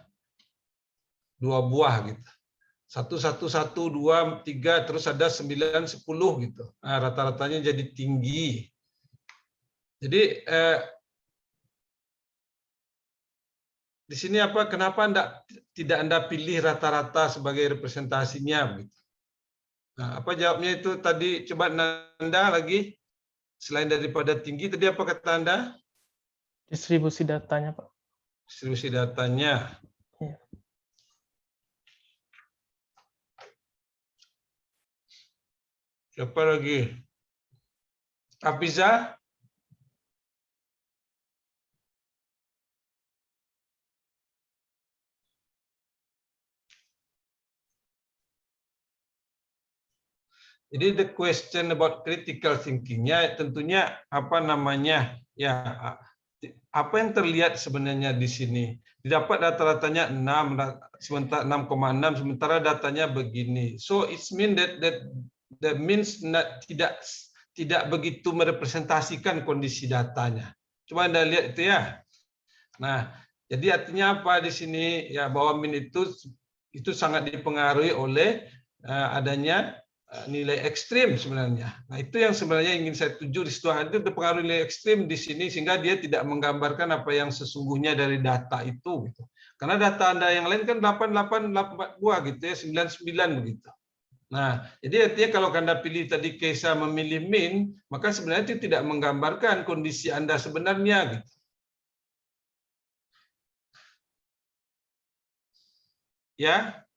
2 buah gitu. 1, 1, 1, 2, 3, terus ada 9, 10 gitu. Nah, rata-ratanya jadi tinggi. Jadi di sini apa? Kenapa tidak Anda pilih rata-rata sebagai representasinya? Begitu. Nah, apa jawabnya itu tadi? Coba Nanda lagi. Selain daripada tinggi, tadi apa kata Anda? Distribusi datanya, Pak. Distribusi datanya. Iya. Siapa lagi? Afiza? Jadi the question about critical thinking-nya tentunya apa namanya ya apa yang terlihat sebenarnya di sini. Didapat rata-ratanya 6 sementara 6,6 sementara datanya begini. So it means that means tidak begitu merepresentasikan kondisi datanya. Coba Anda lihat itu ya. Nah, jadi artinya apa di sini ya bahwa min itu sangat dipengaruhi oleh adanya nilai ekstrim sebenarnya. Nah, itu yang sebenarnya ingin saya tuju di situ. Itu berpengaruh nilai ekstrim di sini sehingga dia tidak menggambarkan apa yang sesungguhnya dari data itu gitu. Karena data Anda yang lain kan 8842 gitu ya, 99 begitu. Nah, jadi artinya kalau Anda pilih tadi Keisa memilih min, maka sebenarnya itu tidak menggambarkan kondisi Anda sebenarnya gitu. Ya,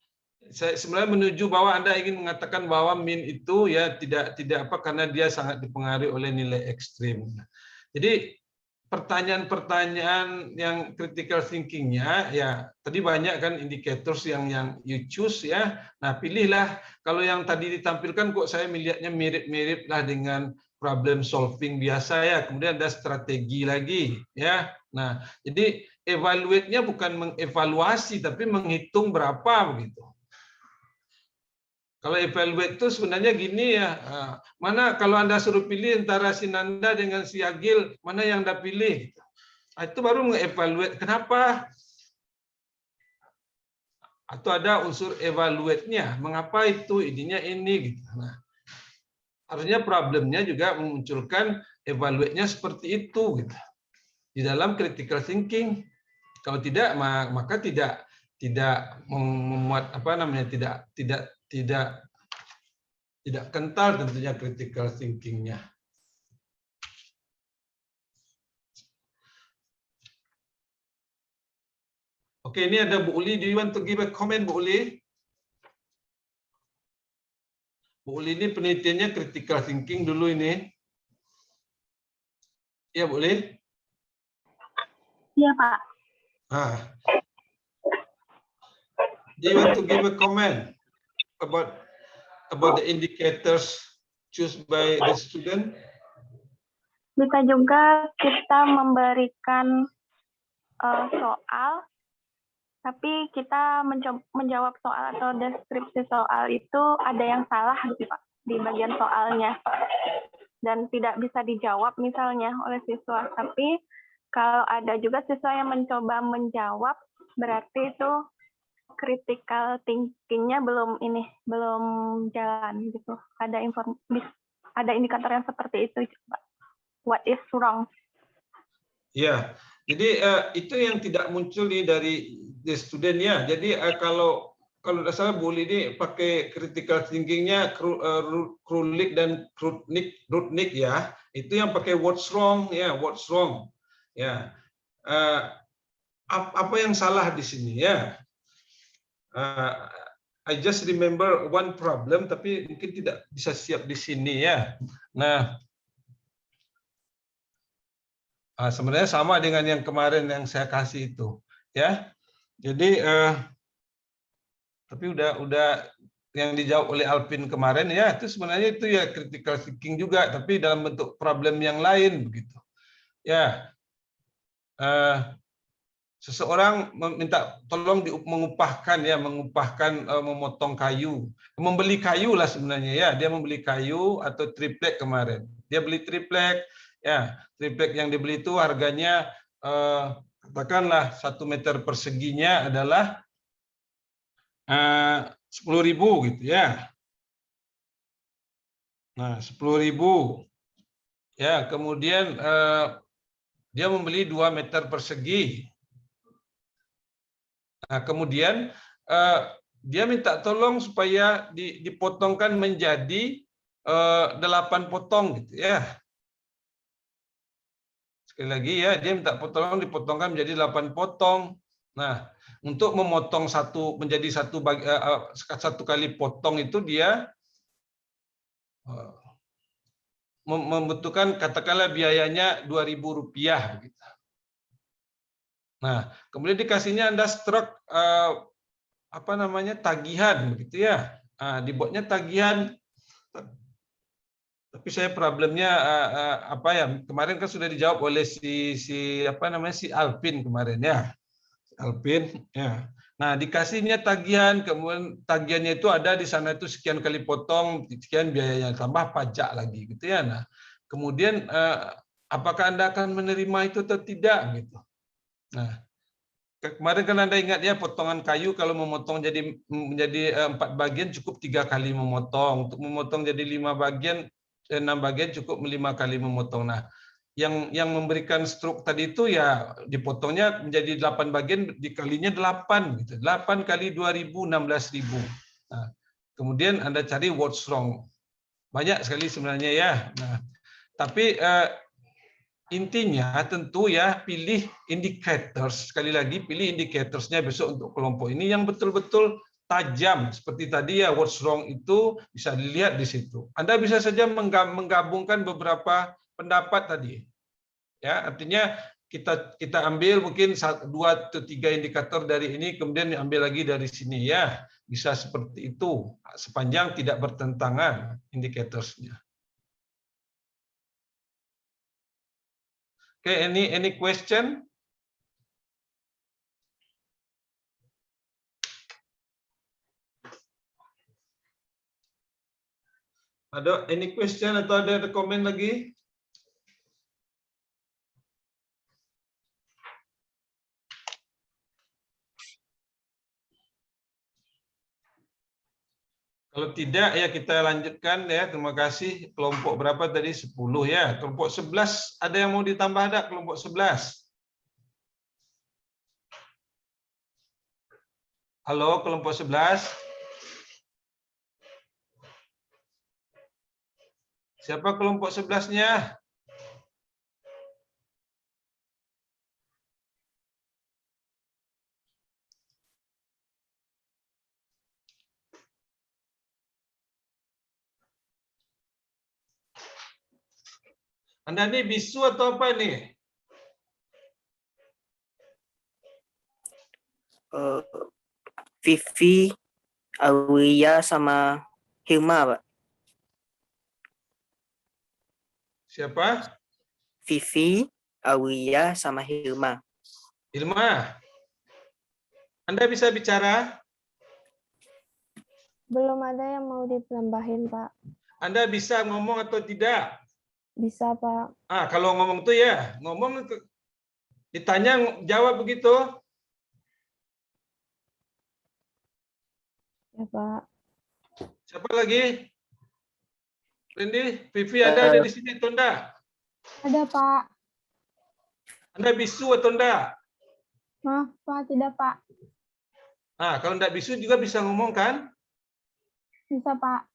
saya sebenarnya menuju bahwa Anda ingin mengatakan bahwa min itu ya tidak apa karena dia sangat dipengaruhi oleh nilai ekstrim. Jadi pertanyaan-pertanyaan yang critical thinking-nya ya tadi banyak kan indicators yang you choose ya. Nah, pilihlah kalau yang tadi ditampilkan kok saya melihatnya mirip-mirip lah dengan problem solving biasa ya. Kemudian ada strategi lagi ya. Nah, jadi evaluate-nya bukan mengevaluasi tapi menghitung berapa begitu. Kalau evaluate itu sebenarnya gini ya, mana kalau Anda suruh pilih antara si Nanda dengan si Agil, mana yang Anda pilih? Itu baru mengevaluate. Kenapa? Atau ada unsur evaluate-nya, mengapa itu, ininya ini. Gitu. Nah, harusnya problemnya juga memunculkan evaluate-nya seperti itu. Gitu. Di dalam critical thinking. Kalau tidak, maka tidak memuat apa namanya tidak kental tentunya critical thinking-nya. Oke, ini ada Bu Uli. Do you want to give a comment, Bu Uli? Bu Uli ini penelitiannya critical thinking dulu ini. Iya, Bu Uli? Iya, Pak. Do you want to give a comment about the indicators chosen by the student? Bisa juga kita memberikan soal, tapi kita menjawab soal atau deskripsi soal itu ada yang salah gitu, Pak, di bagian soalnya. Dan tidak bisa dijawab misalnya oleh siswa. Tapi kalau ada juga siswa yang mencoba menjawab, berarti itu critical thinking-nya belum jalan gitu. Ada indikator yang seperti itu, Pak. What is wrong? Ya, jadi itu yang tidak muncul nih dari the student ya. Jadi kalau tidak salah Bu Uli ini pakai critical thinking-nya Krulik dan Rudnick ya. Itu yang pakai what's wrong ya, what's wrong. Ya. Apa yang salah di sini ya? I just remember one problem, tapi mungkin tidak bisa siap di sini ya. Nah, sebenarnya sama dengan yang kemarin yang saya kasih itu, ya. Jadi, tapi udah yang dijawab oleh Alvin kemarin ya, itu sebenarnya itu ya critical thinking juga, tapi dalam bentuk problem yang lain begitu. Ya. Seseorang meminta tolong mengupahkan memotong kayu, membeli kayu lah sebenarnya ya, dia membeli kayu atau triplek kemarin, dia beli triplek ya, triplek yang dibeli itu harganya katakanlah 1 meter perseginya adalah 10.000 gitu ya. Nah 10.000 ya, kemudian dia membeli 2 meter persegi. Nah, kemudian dia minta tolong supaya dipotongkan menjadi 8 potong gitu ya. Sekali lagi ya, dia minta tolong dipotongkan menjadi 8 potong. Nah, untuk memotong menjadi satu kali potong itu dia membutuhkan katakanlah biayanya Rp2.000 begitu. Nah, kemudian dikasihnya Anda struk tagihan begitu ya. Nah, dibuatnya tagihan. Tapi saya problemnya kemarin kan sudah dijawab oleh si Alvin kemarin ya. Alvin ya. Nah, dikasihnya tagihan, kemudian tagihannya itu ada di sana itu sekian kali potong, sekian biayanya, tambah pajak lagi gitu ya. Nah, kemudian apakah Anda akan menerima itu atau tidak gitu. Nah, kemarin kan Anda ingat ya, potongan kayu kalau memotong menjadi 4 bagian cukup 3 kali memotong. Untuk memotong jadi 6 bagian cukup 5 kali memotong. Nah, yang memberikan struk tadi itu ya dipotongnya menjadi 8 bagian, dikalinya 8 gitu. 8 kali 2.000, 16.000. Nah, kemudian Anda cari what's wrong. Banyak sekali sebenarnya ya. Nah, tapi intinya tentu ya pilih indicators. Sekali lagi pilih indicatorsnya besok untuk kelompok ini yang betul-betul tajam. Seperti tadi ya, what's wrong itu bisa dilihat di situ. Anda bisa saja menggabungkan beberapa pendapat tadi. Ya, artinya kita ambil mungkin 2 atau 3 indikator dari ini, kemudian diambil lagi dari sini ya. Bisa seperti itu, sepanjang tidak bertentangan indicatorsnya. Okay, any question? Ada any question atau ada komen lagi? Kalau tidak ya kita lanjutkan ya. Terima kasih. Kelompok berapa tadi? 10 ya. Kelompok 11 ada yang mau ditambah ada? Kelompok 11. Halo, kelompok 11. Siapa kelompok 11-nya? Anda ini bisu atau apa nih? Vivi, Aulia, sama Hilma, Pak. Siapa? Vivi, Aulia, sama Hilma. Hilma, Anda bisa bicara? Belum ada yang mau ditambahin, Pak. Anda bisa ngomong atau tidak? Bisa, Pak. Kalau ngomong tuh ya, ngomong ditanya jawab begitu. Ya, Pak. Siapa lagi? Randy, Vivi ada di sini atau enggak? Ada, Pak. Anda bisu atau enggak? Maaf, Pak. Tidak, Pak. Kalau enggak bisu juga bisa ngomong kan? Bisa, Pak.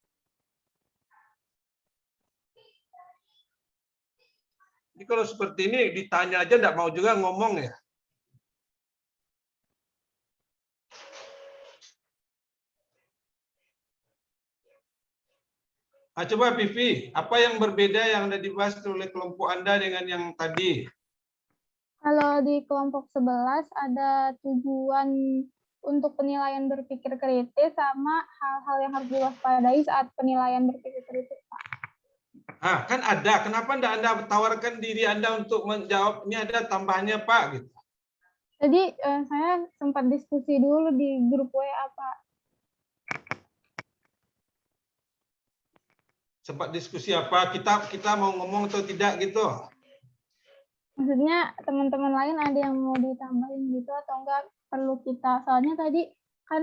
Jadi kalau seperti ini ditanya aja enggak mau juga ngomong ya. Coba Vivi, apa yang berbeda yang ada dibahas oleh kelompok Anda dengan yang tadi? Kalau di kelompok 11 ada tujuan untuk penilaian berpikir kritis sama hal-hal yang harus diwaspadai saat penilaian berpikir kritis, Pak. Kan ada. Kenapa enggak Anda tawarkan diri Anda untuk menjawab? Ini ada tambahannya, Pak. Gitu. Jadi saya sempat diskusi dulu di grup WA, Pak. Sempat diskusi apa? Kita mau ngomong atau tidak gitu? Maksudnya teman-teman lain ada yang mau ditambahin gitu atau enggak perlu kita? Soalnya tadi kan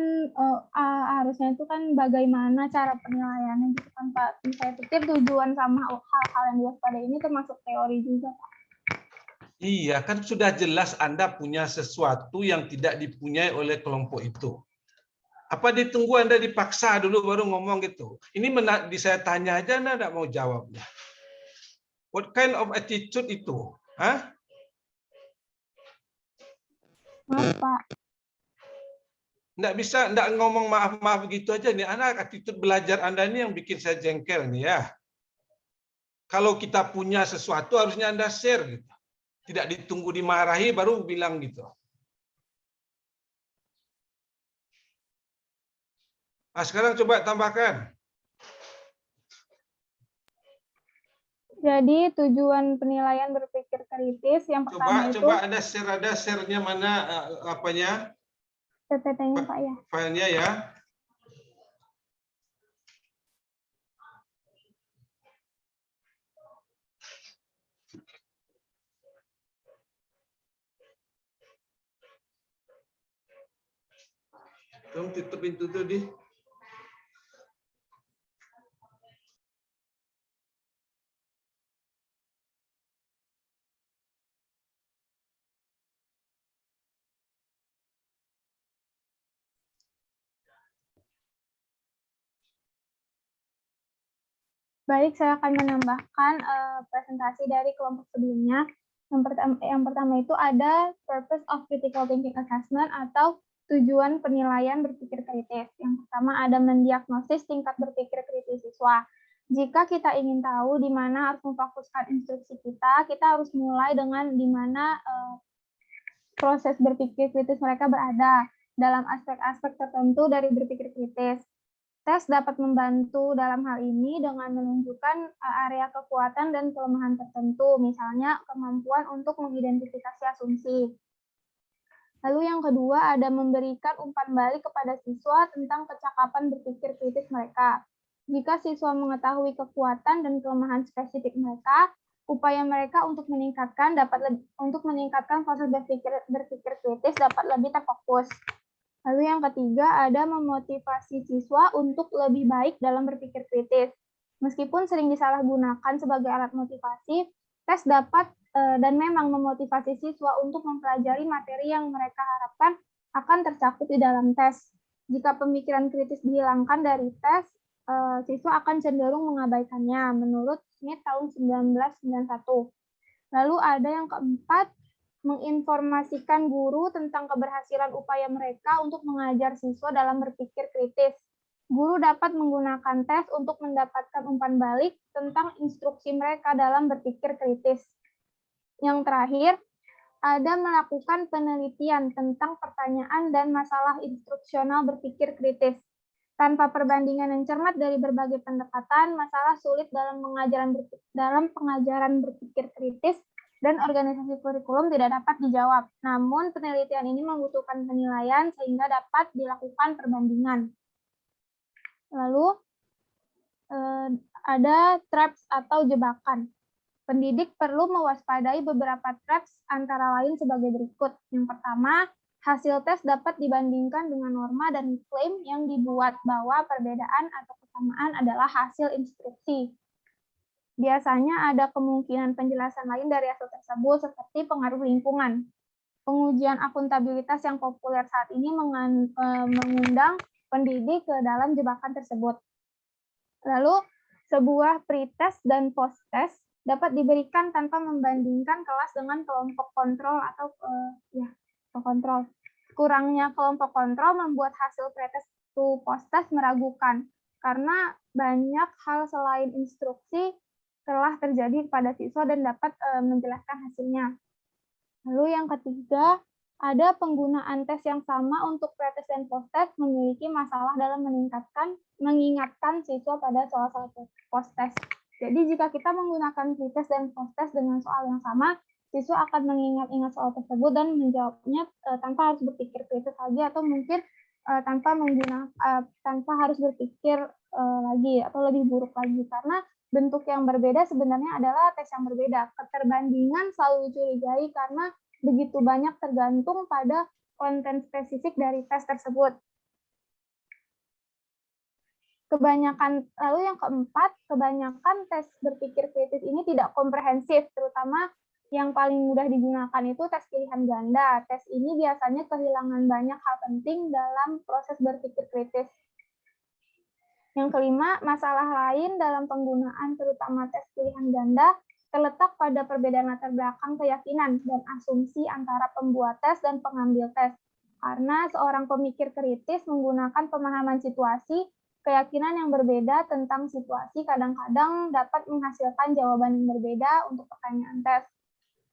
harusnya itu kan bagaimana cara penilaiannya gitu kan, Pak. Saya pikir tujuan sama hal-hal yang diwaspadai ini termasuk teori juga, Pak. Iya, kan sudah jelas Anda punya sesuatu yang tidak dipunyai oleh kelompok itu. Apa ditunggu Anda dipaksa dulu baru ngomong gitu? Ini saya tanya aja Anda tidak mau jawabnya. What kind of attitude itu? Hah? Maaf, Pak. Nggak bisa, nggak ngomong maaf-maaf begitu aja nih. Anak attitude belajar Anda ini yang bikin saya jengkel nih ya. Kalau kita punya sesuatu harusnya Anda share gitu. Tidak ditunggu dimarahi baru bilang gitu. Nah, sekarang coba tambahkan. Jadi tujuan penilaian berpikir kritis yang pertama itu. Coba ada share-nya mana apanya? PPT-nya Pak ya. Filenya ya. Tolong tutup pintu tuh di. Baik, saya akan menambahkan presentasi dari kelompok sebelumnya. Yang pertama itu ada purpose of critical thinking assessment atau tujuan penilaian berpikir kritis. Yang pertama ada mendiagnosis tingkat berpikir kritis siswa. Jika kita ingin tahu di mana harus memfokuskan instruksi kita harus mulai dengan di mana proses berpikir kritis mereka berada dalam aspek-aspek tertentu dari berpikir kritis. Tes dapat membantu dalam hal ini dengan menunjukkan area kekuatan dan kelemahan tertentu, misalnya kemampuan untuk mengidentifikasi asumsi. Lalu yang kedua ada memberikan umpan balik kepada siswa tentang kecakapan berpikir kritis mereka. Jika siswa mengetahui kekuatan dan kelemahan spesifik mereka, upaya mereka untuk meningkatkan proses berpikir kritis dapat lebih terfokus. Lalu yang ketiga ada memotivasi siswa untuk lebih baik dalam berpikir kritis. Meskipun sering disalahgunakan sebagai alat motivasi, tes dapat dan memang memotivasi siswa untuk mempelajari materi yang mereka harapkan akan tercakup di dalam tes. Jika pemikiran kritis dihilangkan dari tes, siswa akan cenderung mengabaikannya, menurut Smith tahun 1991. Lalu ada yang keempat, menginformasikan guru tentang keberhasilan upaya mereka untuk mengajar siswa dalam berpikir kritis. Guru dapat menggunakan tes untuk mendapatkan umpan balik tentang instruksi mereka dalam berpikir kritis. Yang terakhir, ada melakukan penelitian tentang pertanyaan dan masalah instruksional berpikir kritis. Tanpa perbandingan yang cermat dari berbagai pendekatan, masalah sulit dalam pengajaran berpikir kritis dan organisasi kurikulum tidak dapat dijawab. Namun, penelitian ini membutuhkan penilaian sehingga dapat dilakukan perbandingan. Lalu, ada traps atau jebakan. Pendidik perlu mewaspadai beberapa traps antara lain sebagai berikut. Yang pertama, hasil tes dapat dibandingkan dengan norma dan klaim yang dibuat bahwa perbedaan atau kesamaan adalah hasil instruksi. Biasanya ada kemungkinan penjelasan lain dari hasil tersebut seperti pengaruh lingkungan. Pengujian akuntabilitas yang populer saat ini mengundang pendidik ke dalam jebakan tersebut. Lalu, sebuah pretest dan post-test dapat diberikan tanpa membandingkan kelas dengan kelompok kontrol atau kontrol. Kurangnya kelompok kontrol membuat hasil pretest to post-test meragukan karena banyak hal selain instruksi telah terjadi kepada siswa dan dapat menjelaskan hasilnya. Lalu yang ketiga, ada penggunaan tes yang sama untuk pretest dan post-test memiliki masalah dalam mengingatkan siswa pada soal-soal post-test. Jadi jika kita menggunakan pretest dan post-test dengan soal yang sama, siswa akan mengingat-ingat soal tersebut dan menjawabnya tanpa harus berpikir kritis lagi atau mungkin tanpa harus berpikir lagi atau lebih buruk lagi karena bentuk yang berbeda sebenarnya adalah tes yang berbeda. Keterbandingan selalu dicurigai karena begitu banyak tergantung pada konten spesifik dari tes tersebut. Lalu yang keempat, kebanyakan tes berpikir kritis ini tidak komprehensif, terutama Yang paling mudah digunakan itu tes pilihan ganda. Tes ini biasanya kehilangan banyak hal penting dalam proses berpikir kritis. Yang kelima, masalah lain dalam penggunaan terutama tes pilihan ganda terletak pada perbedaan latar belakang keyakinan dan asumsi antara pembuat tes dan pengambil tes. Karena seorang pemikir kritis menggunakan pemahaman situasi, keyakinan yang berbeda tentang situasi kadang-kadang dapat menghasilkan jawaban yang berbeda untuk pertanyaan tes.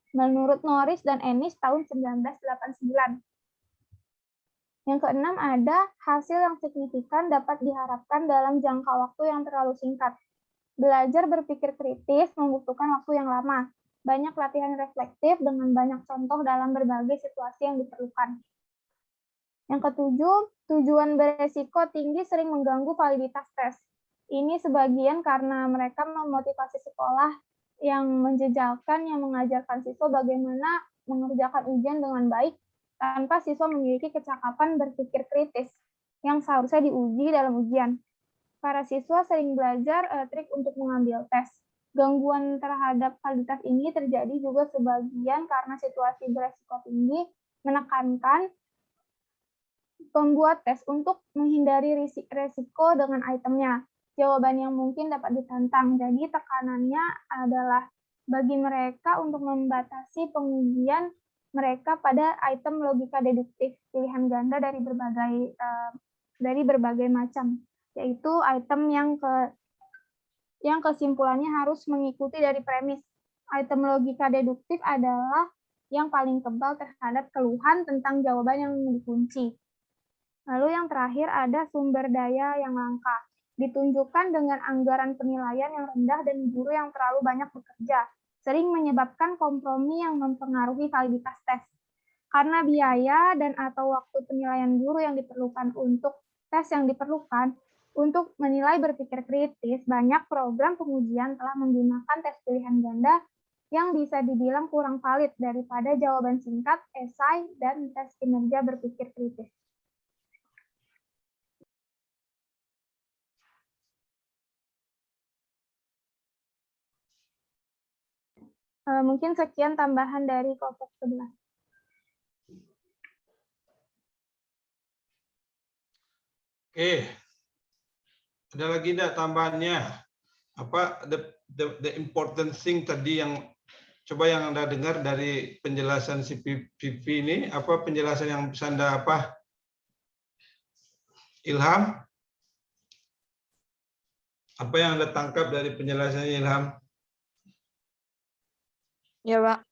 Menurut Norris dan Ennis tahun 1989. Yang keenam, ada hasil yang signifikan dapat diharapkan dalam jangka waktu yang terlalu singkat. Belajar berpikir kritis membutuhkan waktu yang lama. Banyak latihan reflektif dengan banyak contoh dalam berbagai situasi yang diperlukan. Yang ketujuh, tujuan beresiko tinggi sering mengganggu validitas tes. Ini sebagian karena mereka memotivasi sekolah yang menjejalkan yang mengajarkan siswa bagaimana mengerjakan ujian dengan baik tanpa siswa memiliki kecakapan berpikir kritis yang seharusnya diuji dalam ujian. Para siswa sering belajar trik untuk mengambil tes. Gangguan terhadap validitas ini terjadi juga sebagian karena situasi beresiko tinggi menekankan pembuat tes untuk menghindari risiko dengan itemnya. Jawaban yang mungkin dapat ditantang. Jadi tekanannya adalah bagi mereka untuk membatasi pengujian mereka pada item logika deduktif pilihan ganda dari berbagai macam, yaitu item yang kesimpulannya harus mengikuti dari premis. Item logika deduktif adalah yang paling kebal terhadap keluhan tentang jawaban yang dikunci. Lalu yang terakhir ada sumber daya yang langka. Ditunjukkan dengan anggaran penilaian yang rendah dan guru yang terlalu banyak bekerja, sering menyebabkan kompromi yang mempengaruhi validitas tes. Karena biaya dan atau waktu penilaian guru yang diperlukan untuk tes yang diperlukan untuk menilai berpikir kritis, banyak program pengujian telah menggunakan tes pilihan ganda yang bisa dibilang kurang valid daripada jawaban singkat, esai, dan tes kinerja berpikir kritis. Mungkin sekian tambahan dari kelompok 11. Oke. Ada lagi enggak tambahannya? Apa the important thing tadi yang coba yang Anda dengar dari penjelasan si Vivi ini, apa penjelasan yang bisa Anda apa? Ilham? Apa yang Anda tangkap dari penjelasannya Ilham? Ya, Pak.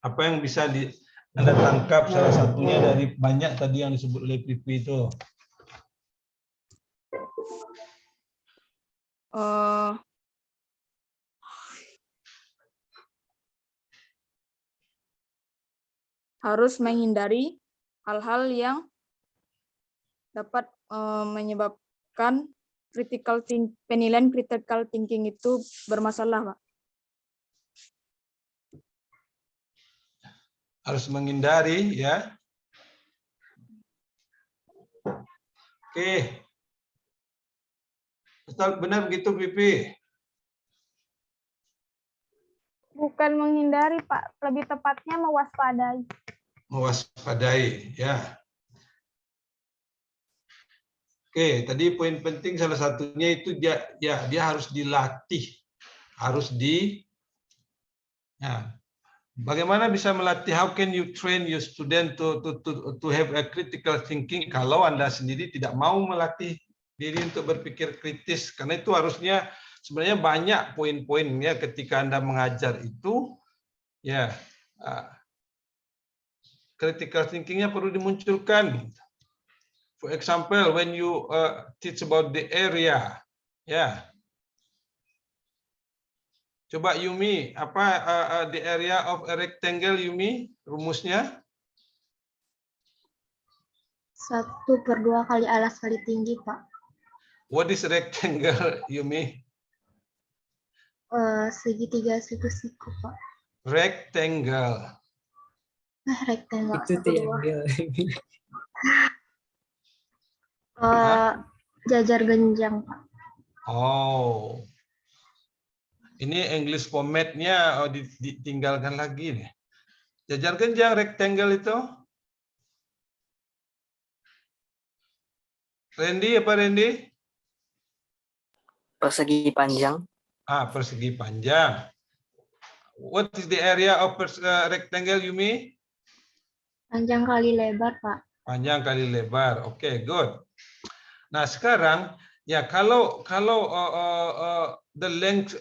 Apa yang bisa Anda tangkap salah satunya dari banyak tadi yang disebut oleh Vivi itu? Harus menghindari hal-hal yang dapat menyebabkan penilaian critical thinking itu bermasalah, Pak. Harus menghindari, ya. Oke. Benar begitu, Vivi? Bukan menghindari, Pak. Lebih tepatnya mewaspadai. Mewaspadai, ya. Oke, tadi poin penting salah satunya itu dia harus dilatih. Harus bagaimana bisa melatih? How can you train your student to have a critical thinking kalau Anda sendiri tidak mau melatih diri untuk berpikir kritis? Karena itu harusnya sebenarnya banyak poin-poinnya ketika Anda mengajar itu, ya, critical thinking-nya perlu dimunculkan. For example, when you teach about the area, ya. Coba Yumi, apa the area of a rectangle, Yumi, rumusnya? 1/2 kali alas kali tinggi, Pak. What is rectangle, Yumi? Segitiga siku-siku, Pak. Rectangle. Rectangle. Itu triangle. Jajar genjang, Pak. Oh. Ini English format-nya ditinggalkan lagi nih. Jajar genjang rectangle itu. Randy, apa Randy? Persegi panjang. Persegi panjang. What is the area of rectangle, Yumi? Panjang kali lebar, Pak. Panjang kali lebar. Oke, good. Nah, sekarang ya kalau the length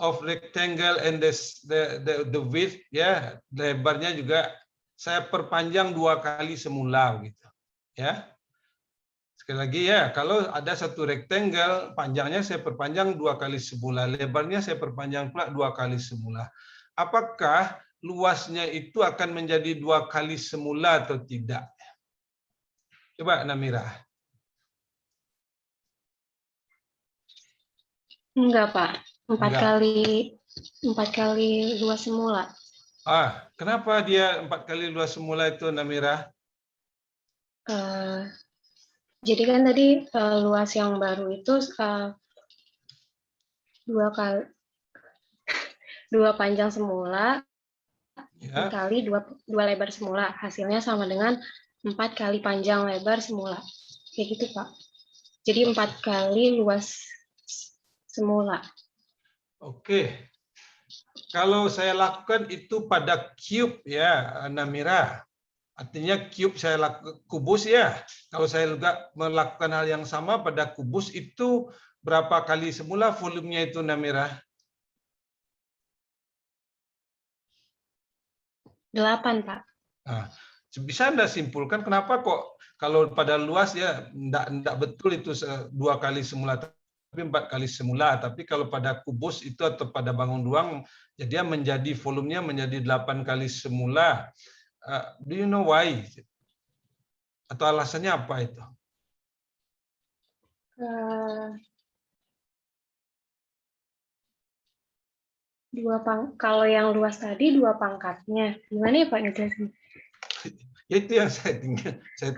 of rectangle and the width, ya, lebarnya juga saya perpanjang 2 kali semula gitu. Ya. Sekali lagi ya, kalau ada satu rectangle, panjangnya saya perpanjang 2 kali semula, lebarnya saya perpanjang pula 2 kali semula. Apakah luasnya itu akan menjadi 2 kali semula atau tidak? Coba Namira. Enggak, Pak. 4 Enggak. kali luas semula. Kenapa dia 4 kali luas semula itu, Namira? Jadi kan tadi luas yang baru itu 2 panjang semula Ya. kali 2 lebar semula. Hasilnya sama dengan 4 kali panjang lebar semula. Kayak gitu, Pak. Jadi 4 kali luas semula. Oke. Kalau saya lakukan itu pada cube ya, Namira. Artinya cube saya lakukan kubus ya. Kalau saya juga melakukan hal yang sama pada kubus itu berapa kali semula volumenya itu, Namira? 8, Pak. Bisa Anda simpulkan kenapa kok kalau pada luas ya enggak betul itu 2 kali semula tapi 4 kali semula, tapi kalau pada kubus itu atau pada bangun ruang ya dia menjadi volumenya menjadi 8 kali semula. Do you know why? Atau alasannya apa itu? Kalau yang luas tadi 2 pangkatnya. Gimana ya Pak ngejelasin? Itu yang saya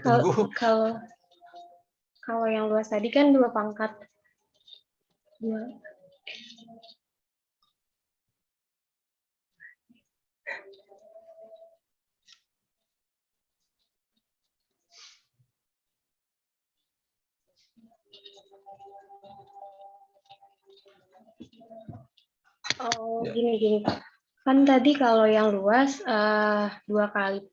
tunggu. Kalau yang luas tadi kan 2 pangkat. 2. Gini Pak. Kan tadi kalau yang luas 2 kali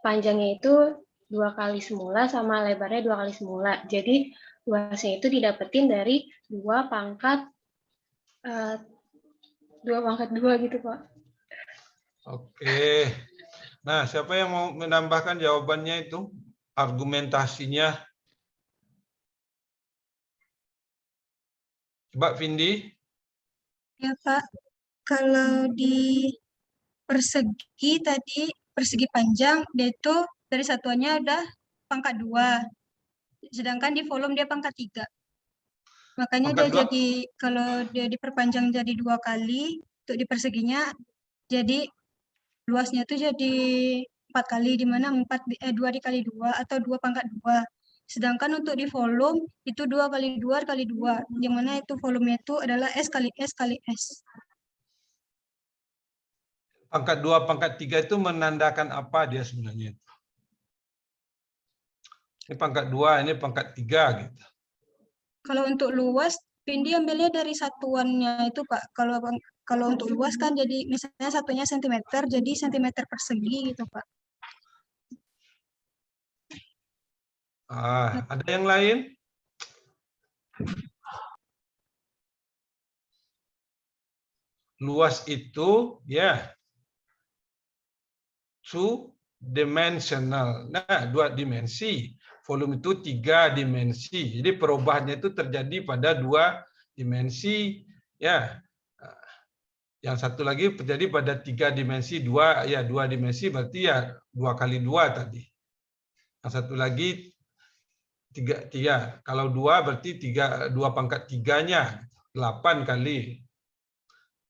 panjangnya itu 2 kali semula sama lebarnya 2 kali semula. Jadi luasnya itu didapetin dari 2 pangkat 2 gitu Pak. Oke. Nah, siapa yang mau menambahkan jawabannya itu? Argumentasinya. Coba Vindi. Ya Pak, kalau di persegi tadi, persegi panjang, dia itu dari satuannya udah pangkat 2. Sedangkan di volume dia pangkat 3. Makanya Pangkat dia 2. jadi, kalau dia diperpanjang jadi 2 kali, untuk di perseginya, jadi luasnya itu jadi 4 kali, di mana 2 dikali 2 atau 2 pangkat 2. Sedangkan untuk di volume itu 2 kali 2 kali 2, yang mana itu volumenya itu adalah S kali S kali S. Pangkat 2, pangkat 3 itu menandakan apa dia sebenarnya? Ini pangkat 2, ini pangkat 3 gitu. Kalau untuk luas, Vindi ambilnya dari satuannya itu Pak. Kalau untuk luas kan jadi misalnya satunya sentimeter, jadi sentimeter persegi gitu Pak. Ada yang lain? Luas itu ya 2-dimensional. Nah, 2 dimensi. Volume itu 3 dimensi. Jadi perubahannya itu terjadi pada 2 dimensi ya. Yang satu lagi terjadi pada 3 dimensi, 2 ya 2 dimensi berarti ya 2 kali 2 tadi. Yang satu lagi 3 kalau 2 berarti 2 pangkat 3-nya 8 kali.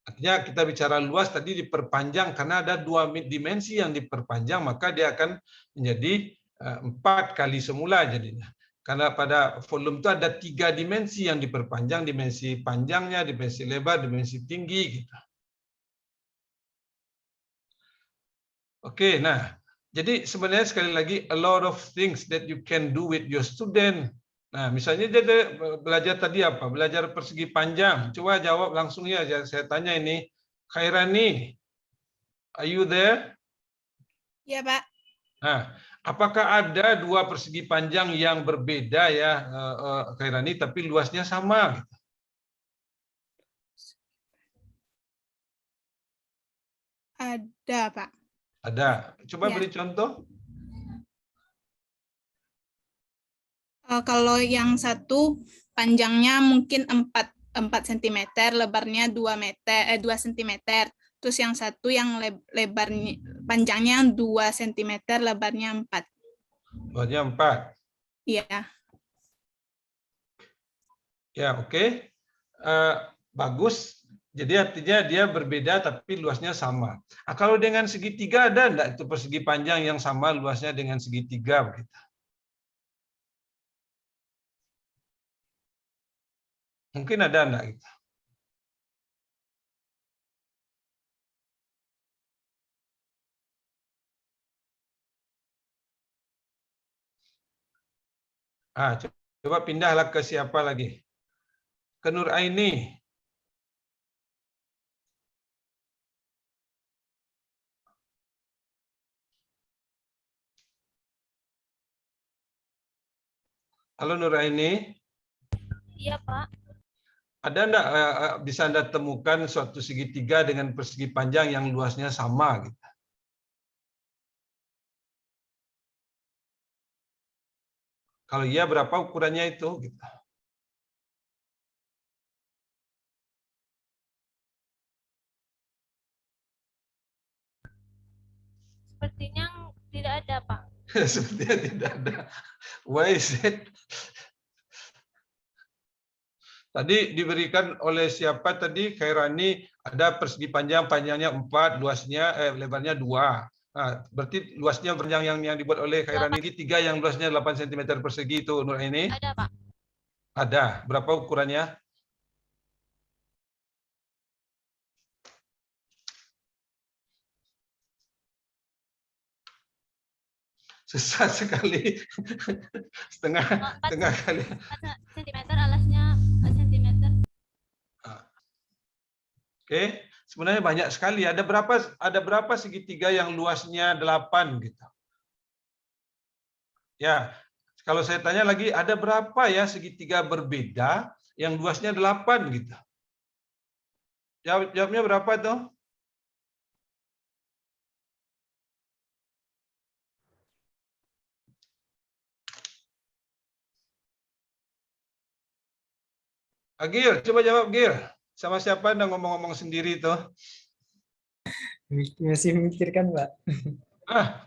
Artinya kita bicara luas tadi diperpanjang karena ada 2 dimensi yang diperpanjang, maka dia akan menjadi 4 kali semula jadinya. Karena pada volume itu ada 3 dimensi yang diperpanjang, dimensi panjangnya, dimensi lebar, dimensi tinggi. Gitu. Oke, nah, jadi sebenarnya sekali lagi a lot of things that you can do with your student. Nah, misalnya dia belajar tadi apa? Belajar persegi panjang. Coba jawab langsung ya. Saya tanya ini, Khairani, are you there? Ya, Pak. Nah, apakah ada 2 persegi panjang yang berbeda ya, Khairani, tapi luasnya sama? Gitu. Ada, Pak. Ada. Coba Ya. beri contoh. Kalau yang satu panjangnya mungkin 4 cm, lebarnya 2 cm. Terus yang satu yang lebarnya panjangnya 2 cm, lebarnya 4. Lebarnya 4. Iya. Ya, oke. Bagus. Jadi artinya dia berbeda tapi luasnya sama. Nah, kalau dengan segitiga ada enggak itu persegi panjang yang sama luasnya dengan segitiga begitu? Mungkin ada enggak gitu. Coba pindahlah ke siapa lagi? Ke Nur Aini. Halo Nur Aini. Iya, Pak. Ada enggak bisa Anda temukan suatu segitiga dengan persegi panjang yang luasnya sama gitu? Kalau iya berapa ukurannya itu gitu? Sepertinya tidak ada, Pak. Sepertinya tidak ada. Why is it? Tadi diberikan oleh siapa tadi? Khairani, ada persegi panjangnya 4, luasnya lebarnya 2. Nah, berarti luasnya panjang yang dibuat oleh Khairani ini 3 yang luasnya 8 cm persegi itu Nur ini? Ada, Pak. Ada. Berapa ukurannya? Susah sekali. setengah kali. 4 cm, alasnya 4 cm. Oke, sebenarnya banyak sekali. Ada berapa segitiga yang luasnya 8 gitu? Ya, kalau saya tanya lagi, ada berapa ya segitiga berbeda yang luasnya 8 gitu? Jawabnya berapa tuh? Gil, coba jawab Gil. Sama siapa Anda ngomong-ngomong sendiri tuh? Masih memikirkan, Pak.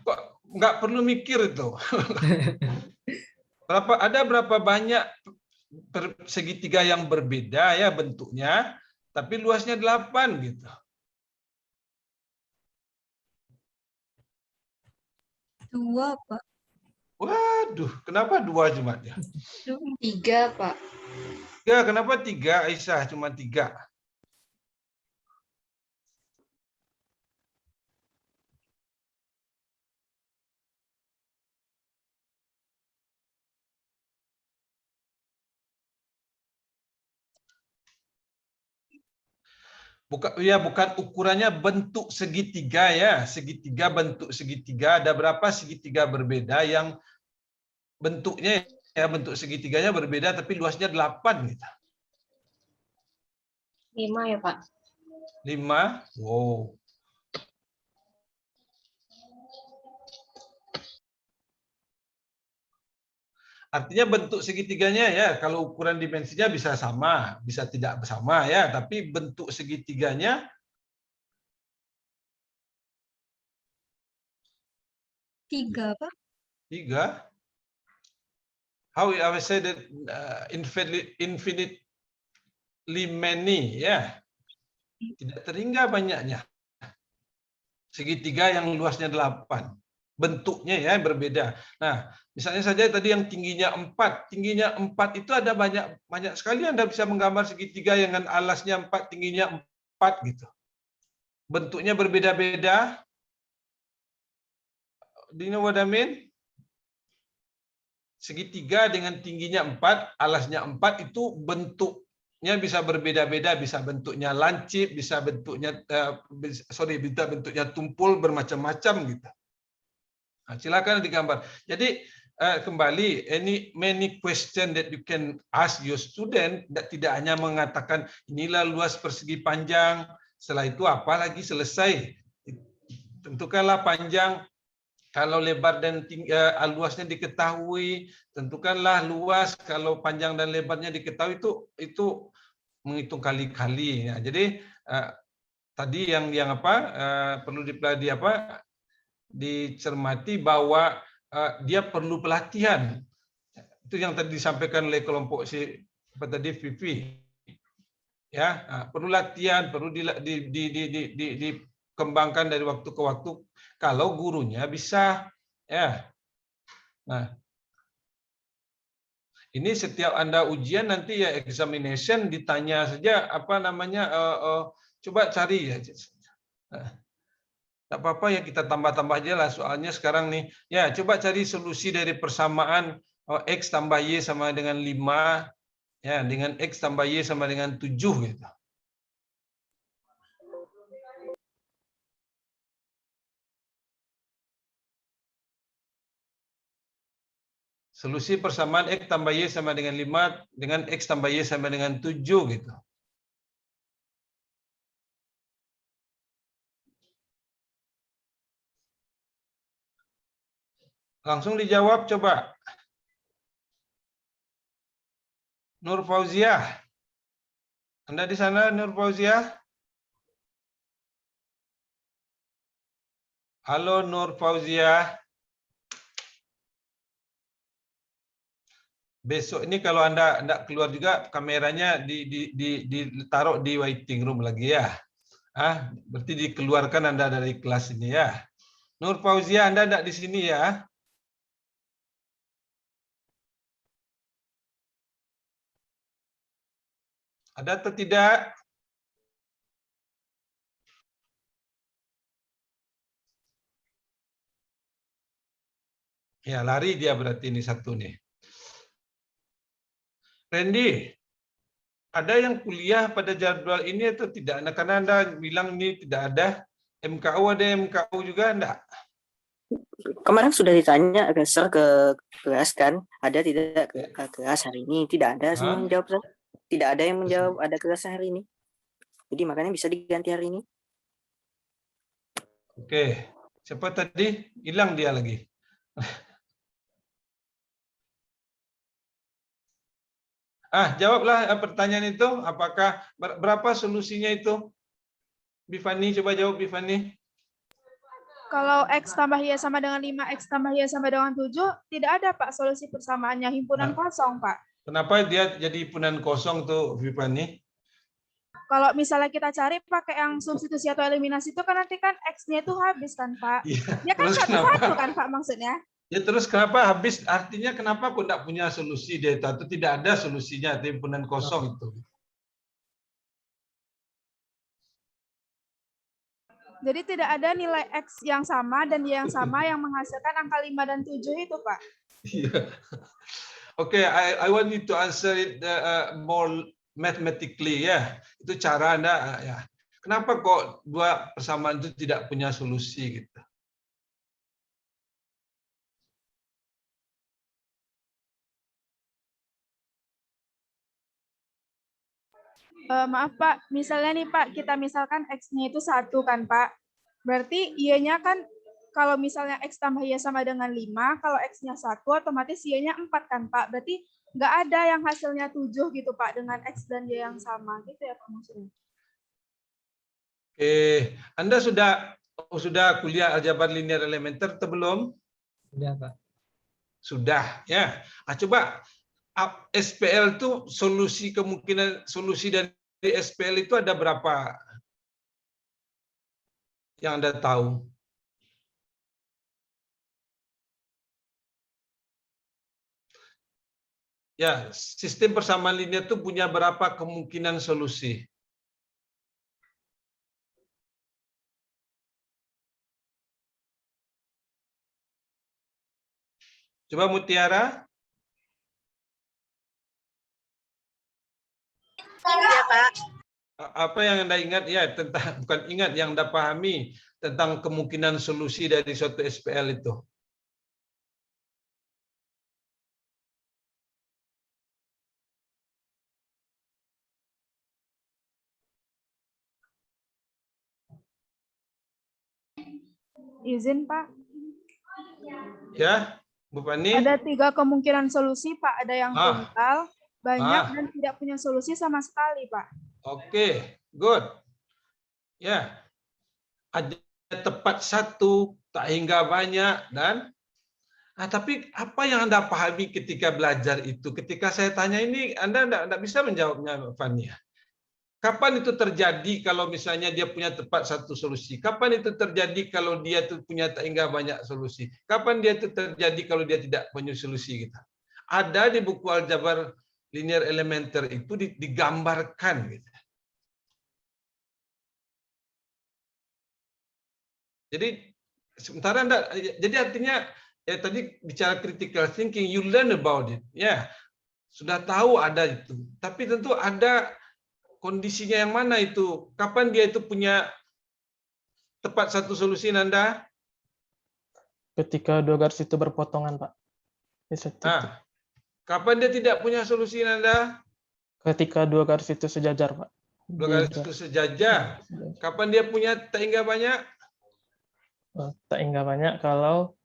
Kok nggak perlu mikir itu. Ada berapa banyak segitiga yang berbeda ya bentuknya, tapi luasnya 8 gitu. Dua, Pak. Waduh, kenapa 2 cuma ya? 3, Pak. Ya, kenapa 3, Aisyah? Cuma 3. Bukan ukurannya bentuk segitiga ya. Segitiga, bentuk segitiga. Ada berapa segitiga berbeda yang bentuknya ya, bentuk segitiganya berbeda tapi luasnya 8 gitu. 5 ya, Pak. 5. Wow. Artinya bentuk segitiganya ya, kalau ukuran dimensinya bisa sama, bisa tidak sama ya, tapi bentuk segitiganya 3, Pak. 3. How I say that infinitely many ya. Tidak terhingga banyaknya. Segitiga yang luasnya 8. bentuknya ya berbeda. Nah, misalnya saja tadi yang tingginya 4 itu ada banyak sekali Anda bisa menggambar segitiga dengan alasnya 4, tingginya 4 gitu. Bentuknya berbeda-beda. Do you know what I mean? Segitiga dengan tingginya 4, alasnya 4 itu bentuknya bisa berbeda-beda, bisa bentuknya lancip, bisa bentuknya bisa bentuknya tumpul bermacam-macam gitu. Nah, silakan digambar. Jadi kembali, many question that you can ask your student, tidak hanya mengatakan inilah luas persegi panjang, setelah itu apa lagi selesai. Tentukanlah panjang, kalau lebar dan luasnya diketahui, tentukanlah luas, kalau panjang dan lebarnya diketahui, itu menghitung kali-kali. Ya, jadi tadi yang perlu dicermati bahwa dia perlu pelatihan. Itu yang tadi disampaikan oleh kelompok Vivi. Ya, perlu latihan, perlu dikembangkan dari waktu ke waktu. Kalau gurunya bisa, ya. Nah, ini setiap Anda ujian nanti ya examination ditanya saja coba cari ya. Tak apa-apa ya, kita tambah-tambah aja lah soalnya sekarang nih. Ya, coba cari solusi dari persamaan X tambah Y sama dengan 5 ya, dengan X tambah Y sama dengan 7 gitu. Solusi persamaan X tambah Y sama dengan 5 dengan X tambah Y sama dengan 7 gitu. Langsung dijawab coba. Nur Fauziah. Anda di sana, Nur Fauziah? Halo Nur Fauziah. Besok ini kalau Anda keluar juga, kameranya ditaruh di waiting room lagi ya. Berarti dikeluarkan Anda dari kelas ini ya. Nur Fauziah, Anda tidak di sini ya. Ada atau tidak? Ya, lari dia berarti ini satu nih. Randy, ada yang kuliah pada jadwal ini atau tidak? Nah, karena Anda bilang ini tidak ada. MKU ada MKU juga enggak? Kemarin sudah ditanya Sir ke kelas kan, ada tidak ke kelas hari ini? Tidak ada semua yang menjawab, Sir. Tidak ada yang menjawab ada kelas hari ini. Jadi makanya bisa diganti hari ini. Oke. Siapa tadi? Hilang dia lagi. Jawablah pertanyaan itu. Apakah berapa solusinya itu? Bifani, coba jawab Bifani. Kalau X tambah Y sama dengan 5, X tambah Y sama dengan 7, tidak ada Pak solusi persamaannya, himpunan kosong Pak. Kenapa dia jadi himpunan kosong tuh Bifani? Kalau misalnya kita cari pakai yang substitusi atau eliminasi itu kan nanti kan X-nya itu habis kan Pak. Ya kan satu-satu kan Pak maksudnya. Ya terus kenapa habis? Artinya kenapa kok tidak punya solusi dia itu? Atau tidak ada solusinya, himpunan kosong itu? Jadi tidak ada nilai X yang sama dan Y yang sama yang menghasilkan angka 5 dan 7 itu, Pak. Oke, I want you to answer it more mathematically ya. Itu cara Anda ya. Kenapa kok dua persamaan itu tidak punya solusi gitu? Maaf Pak, misalnya nih Pak, kita misalkan X-nya itu 1 kan Pak. Berarti Y-nya kan kalau misalnya X tambah Y sama dengan 5, kalau X-nya 1 otomatis Y-nya 4 kan Pak. Berarti nggak ada yang hasilnya 7 gitu Pak dengan X dan Y yang sama gitu ya Pak maksudnya. Anda sudah kuliah aljabar linear elementer atau belum? Sudah Pak. Sudah ya. Coba SPL itu solusi dari SPL itu ada berapa yang Anda tahu? Ya, sistem persamaan linear itu punya berapa kemungkinan solusi? Coba Mutiara. Iya, Pak. Apa yang Anda ingat ya tentang, bukan ingat, yang Anda pahami tentang kemungkinan solusi dari suatu SPL itu? Izin, Pak. Ya, Bu Pani. Ada 3 kemungkinan solusi, Pak. Ada yang tunggal, banyak, dan tidak punya solusi sama sekali, Pak. Oke, good. Ya, ada tepat satu, tak hingga banyak, dan tapi apa yang Anda pahami ketika belajar itu? Ketika saya tanya ini, Anda tidak bisa menjawabnya, Fania. Kapan itu terjadi kalau misalnya dia punya tepat satu solusi? Kapan itu terjadi kalau dia itu punya tak hingga banyak solusi? Kapan dia itu terjadi kalau dia tidak punya solusi? Gitu. Ada di buku aljabar linear elementer itu digambarkan. Gitu. Jadi sementara Anda, jadi artinya ya tadi bicara critical thinking, you learn about it. Ya, sudah tahu ada itu. Tapi tentu ada kondisinya yang mana itu? Kapan dia itu punya tepat satu solusi, Nanda? Ketika dua garis itu berpotongan, Pak. Kapan dia tidak punya solusi, Nanda? Ketika dua garis itu sejajar, Pak. Dua garis itu sejajar. Kapan dia punya tak hingga banyak? Tak hingga banyak kalau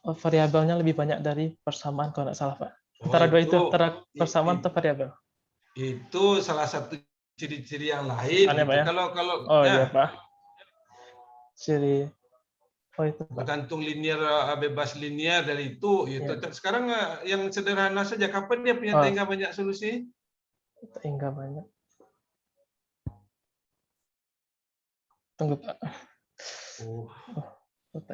variabelnya lebih banyak dari persamaan, kalau nggak salah, Pak. Antara dua itu, antara persamaan atau variabel. Itu salah satu ciri-ciri yang lain. Aneh, Pak, ya? Kalau iya, Pak. Ciri itu, Pak. Bergantung linear, bebas linear dari itu. Sekarang yang sederhana saja, kapan dia punya tak hingga banyak solusi? Tak hingga banyak. Tunggu, Pak.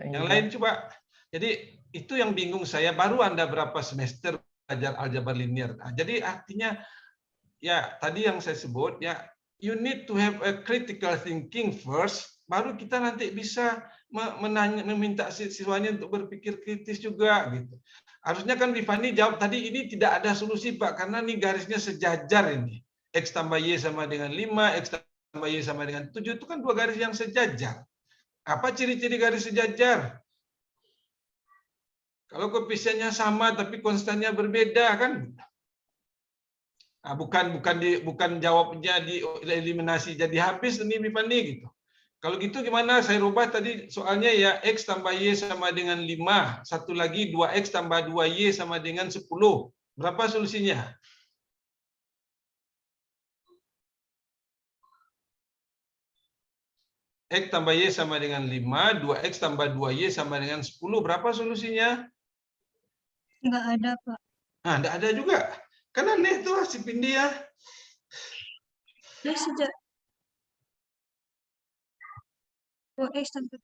Yang lain coba. Jadi itu yang bingung saya. Baru Anda berapa semester belajar aljabar linear. Jadi artinya ya tadi yang saya sebut ya, you need to have a critical thinking first, baru kita nanti bisa meminta siswanya untuk berpikir kritis juga gitu. Harusnya kan Rifani jawab tadi, ini tidak ada solusi Pak, karena ini garisnya sejajar ini. X tambah Y sama dengan 5, X tambah Y sama dengan 7, itu kan dua garis yang sejajar. Apa ciri-ciri garis sejajar? Kalau koefisiennya sama tapi konstannya berbeda kan? Bukan jawabnya di eliminasi jadi habis ini Rifani gitu. Kalau gitu gimana? Saya rubah tadi soalnya ya, X tambah Y sama dengan 5. Satu lagi 2X tambah 2Y sama dengan 10. Berapa solusinya? X tambah Y sama dengan 5, 2X tambah 2Y sama dengan 10. Berapa solusinya? Enggak ada, Pak. Nah, enggak ada juga. Kan aneh tuh si Pindi ya. Dia sejak 2X sampai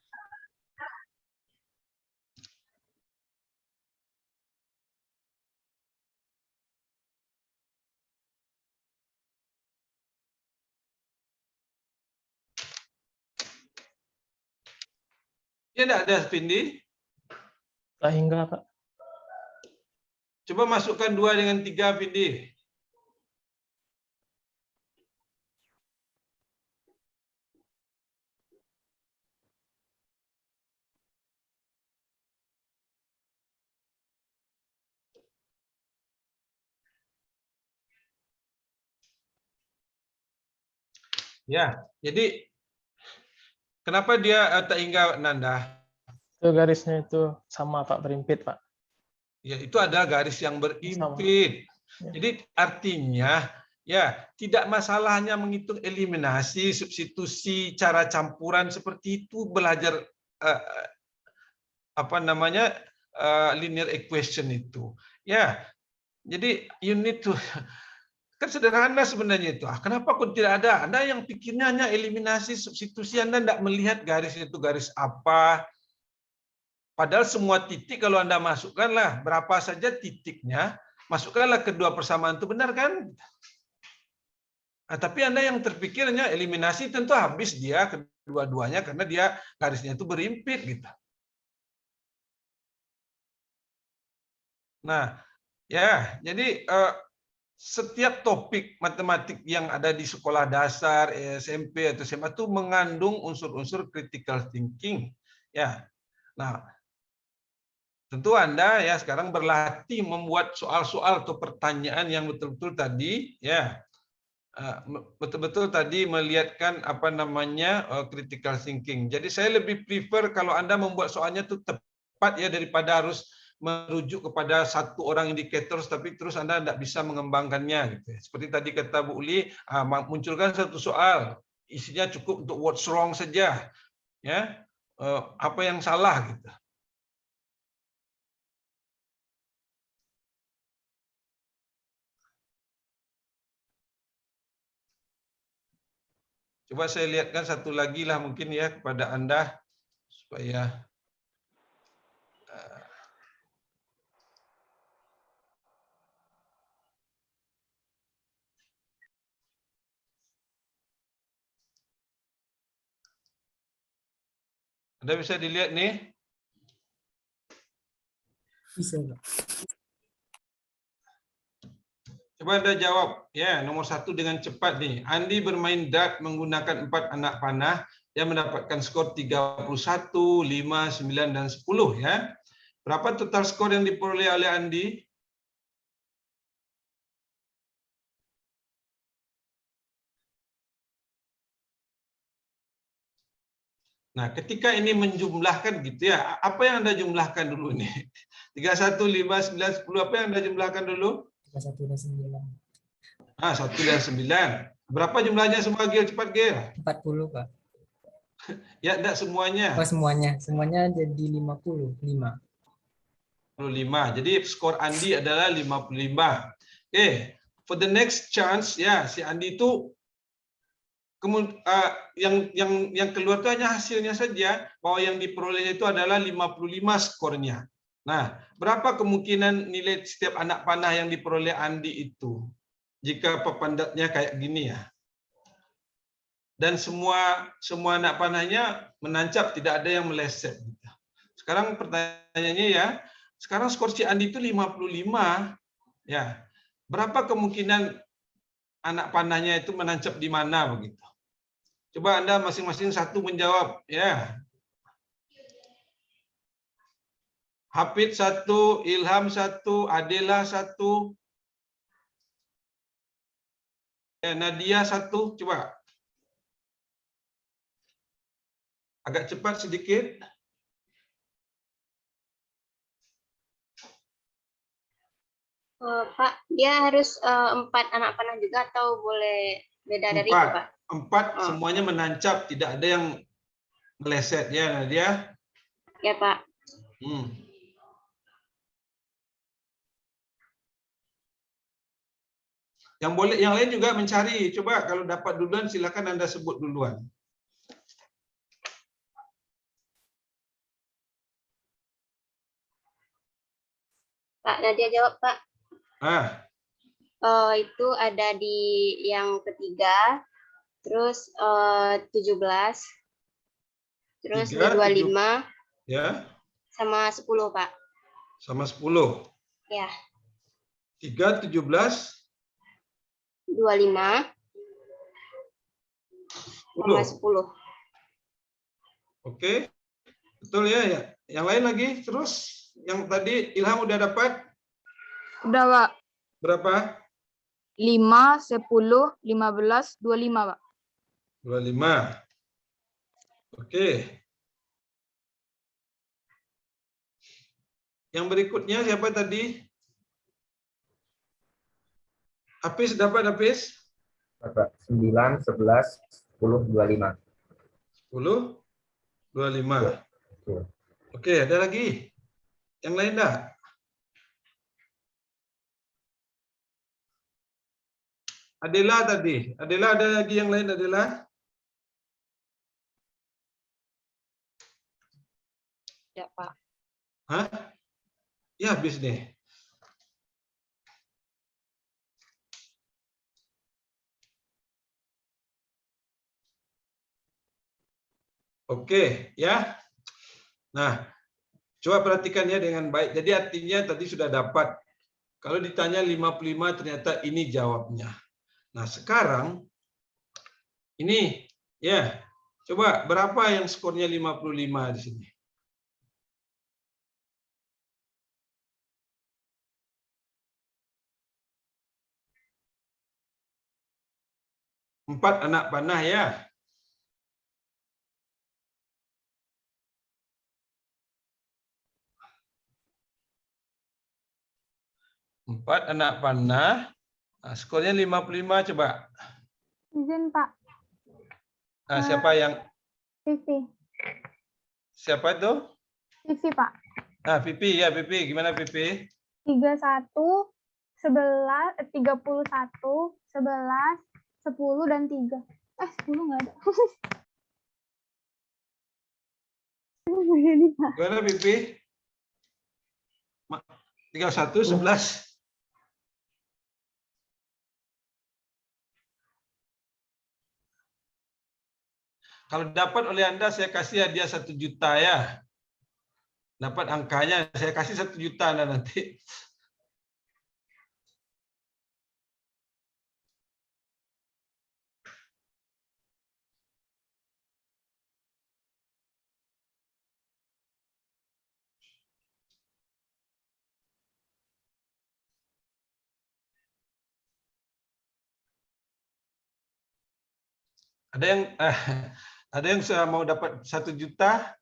Ya enggak ada Pindi. Tak hingga, Pak. Coba masukkan 2 dengan 3 Pindi. Ya, jadi kenapa dia tak hingga Nanda? Itu garisnya itu sama, Pak, berimpit, Pak. Ya, itu ada garis yang berimpit. Jadi artinya ya tidak masalahnya menghitung eliminasi, substitusi, cara campuran seperti itu, belajar linear equation itu. Ya, jadi you need to kan sederhana sebenarnya itu. Kenapa kok tidak ada? Anda yang pikirnya hanya eliminasi, substitusi, Anda tidak melihat garis itu garis apa. Padahal semua titik kalau Anda masukkanlah berapa saja titiknya, masukkanlah kedua persamaan itu, benar kan? Nah, tapi Anda yang terpikirnya eliminasi, tentu habis dia kedua-duanya karena dia garisnya itu berimpit gitu. Nah, ya, jadi setiap topik matematik yang ada di sekolah dasar, SMP atau SMA itu mengandung unsur-unsur critical thinking. Ya, nah, tentu Anda ya sekarang berlatih membuat soal-soal atau pertanyaan yang betul-betul tadi, ya, betul-betul tadi melihatkan apa namanya critical thinking. Jadi saya lebih prefer kalau Anda membuat soalnya itu tepat ya daripada harus merujuk kepada satu orang indikator tapi terus Anda tidak bisa mengembangkannya gitu. Seperti tadi kata Bu Uli, munculkan satu soal, isinya cukup untuk what's wrong saja. Ya. Apa yang salah gitu. Coba saya lihatkan satu lagi lah mungkin ya kepada Anda supaya Anda bisa dilihat nih. Bisa, Pak. Coba Anda jawab ya, nomor 1 dengan cepat nih. Andi bermain dart menggunakan 4 anak panah yang mendapatkan skor 31, 5, 9 dan 10 ya. Berapa total skor yang diperoleh oleh Andi? Nah, ketika ini menjumlahkan gitu ya, apa yang Anda jumlahkan dulu nih? 31, 5, 9, 10, apa yang Anda jumlahkan dulu? 31 dan 9. 1 dan 9. Berapa jumlahnya semua, Gil? Cepat, Gil. 40, Pak. Ya, enggak semuanya. Oh, semuanya. Semuanya jadi 55. 55. Jadi skor Andi adalah 55. Oke, for the next chance ya, si Andi itu yang keluar itu hanya hasilnya saja, bahwa yang diperolehnya itu adalah 55 skornya. Nah, berapa kemungkinan nilai setiap anak panah yang diperoleh Andi itu? Jika papandatnya kayak gini ya. Dan semua anak panahnya menancap, tidak ada yang meleset. Sekarang pertanyaannya ya, sekarang skor si Andi itu 55. Ya. Berapa kemungkinan anak panahnya itu menancap di mana begitu? Coba Anda masing-masing satu menjawab ya. Hafid 1, Ilham 1, Adela 1, Nadia 1, coba. Agak cepat sedikit. Pak, dia harus 4 anak panah juga atau boleh beda dari itu, Pak? 4 semuanya menancap, tidak ada yang meleset ya, Nadia. Ya, Pak. Yang boleh, yang lain juga mencari. Coba kalau dapat duluan, silakan Anda sebut duluan. Pak, Nadia jawab, Pak. Itu ada di yang ketiga, terus 17, terus 3, di 25, ya, sama 10, Pak. Sama 10. Ya. 3, 17, 25, sama 10. Oke, betul ya. Yang lain lagi, terus yang tadi Ilham udah dapat? Udah, Pak. Berapa? 5, 10, 15, 25, Pak. 25. Oke. Yang berikutnya siapa tadi? Hafiz dapat, Hafiz? Dapat 9, 11, 10, 25. 10, 25. Oke, ada lagi? Yang lain enggak? Adela tadi. Adela, ada lagi yang lain, Adela? Ya, Pak. Hah? Ya, habis nih. Oke, ya. Nah, coba perhatikan ya dengan baik. Jadi artinya tadi sudah dapat. Kalau ditanya 55 ternyata ini jawabnya. Nah, sekarang ini ya. Coba berapa yang skornya 55 di sini? Empat anak panah ya. Empat anak panah. Nah, skornya 55 coba. Izin, Pak. Nah, siapa yang Vivi. siapa itu? Vivi, Pak. Nah, Pipi ya, Pipi. Gimana Pipi? 31, 11, 31, 11, 10 dan 3. 10 nggak ada. Gimana Pipi? 31, 11. Kalau dapat oleh Anda, saya kasih hadiah 1 juta ya. Dapat angkanya, saya kasih 1 juta Anda nanti. Ada yang sudah mau dapat 1 juta?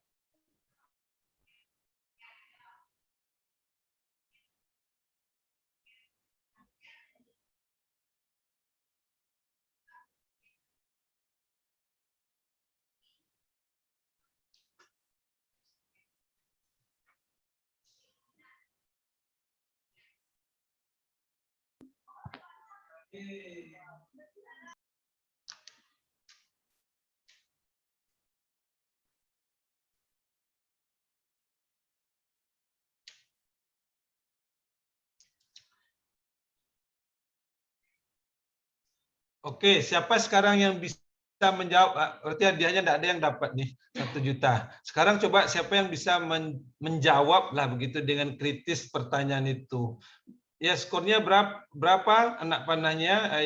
Oke, siapa sekarang yang bisa menjawab? Berarti hadiahnya tidak ada yang dapat nih 1 juta. Sekarang coba siapa yang bisa menjawab lah begitu dengan kritis pertanyaan itu. Ya skornya berapa anak panahnya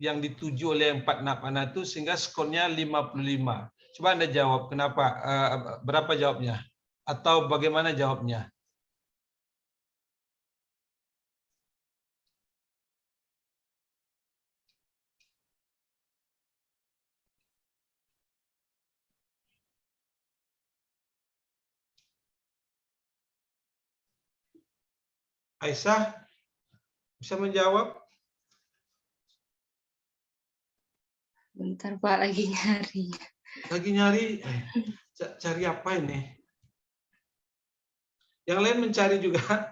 yang dituju oleh 4 anak panah itu sehingga skornya 55. Coba Anda jawab kenapa? Berapa jawabnya? Atau bagaimana jawabnya? Aisyah bisa menjawab? Bentar Pak, lagi nyari. Lagi nyari? Cari apa ini? Yang lain mencari juga.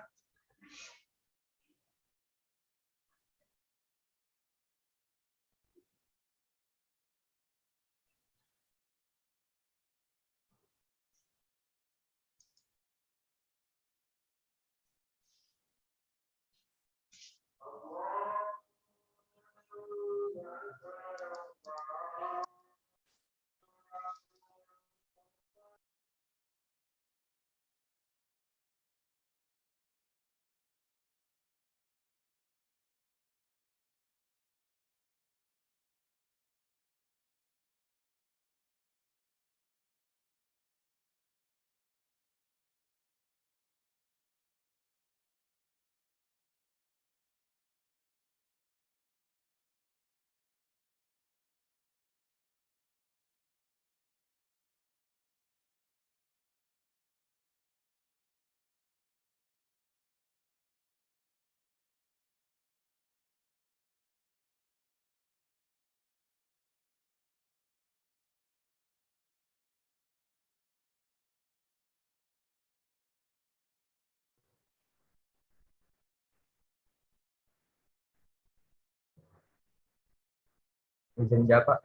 Izin jawab, Pak.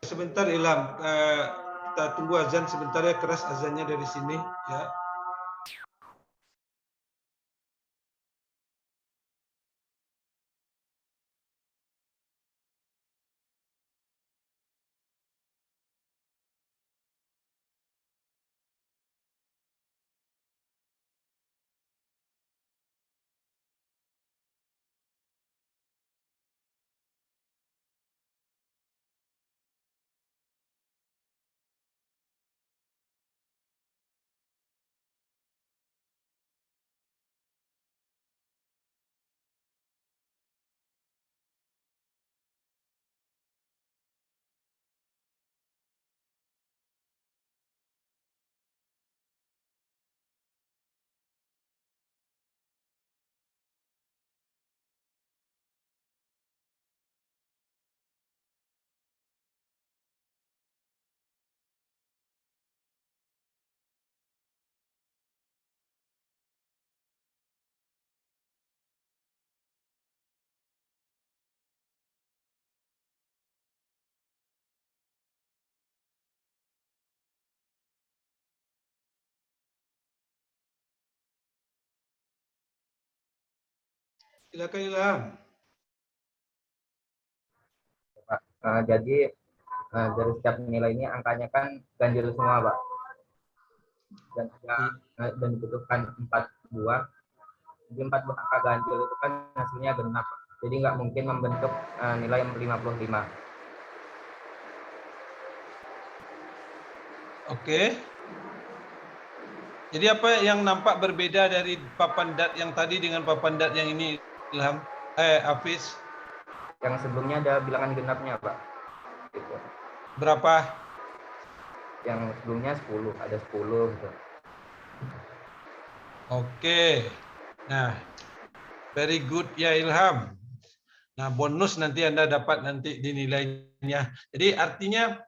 Sebentar Ilham, kita tunggu azan sebentar ya, keras azannya dari sini ya. Silakan Ilham. Pak. Jadi dari setiap nilai ini angkanya kan ganjil semua, Pak. Dan dibutuhkan 4 buah. Jadi 4 buah angka ganjil itu kan hasilnya genap. Jadi nggak mungkin membentuk nilai 55. Oke. Jadi apa yang nampak berbeda dari papan dat yang tadi dengan papan dat yang ini, Ilham? Hafiz? Yang sebelumnya ada bilangan genapnya, Pak. Gitu. Berapa? Yang sebelumnya 10, ada 10 gitu. Oke. Nah, very good ya Ilham. Nah, bonus nanti Anda dapat nanti di nilainya. Jadi artinya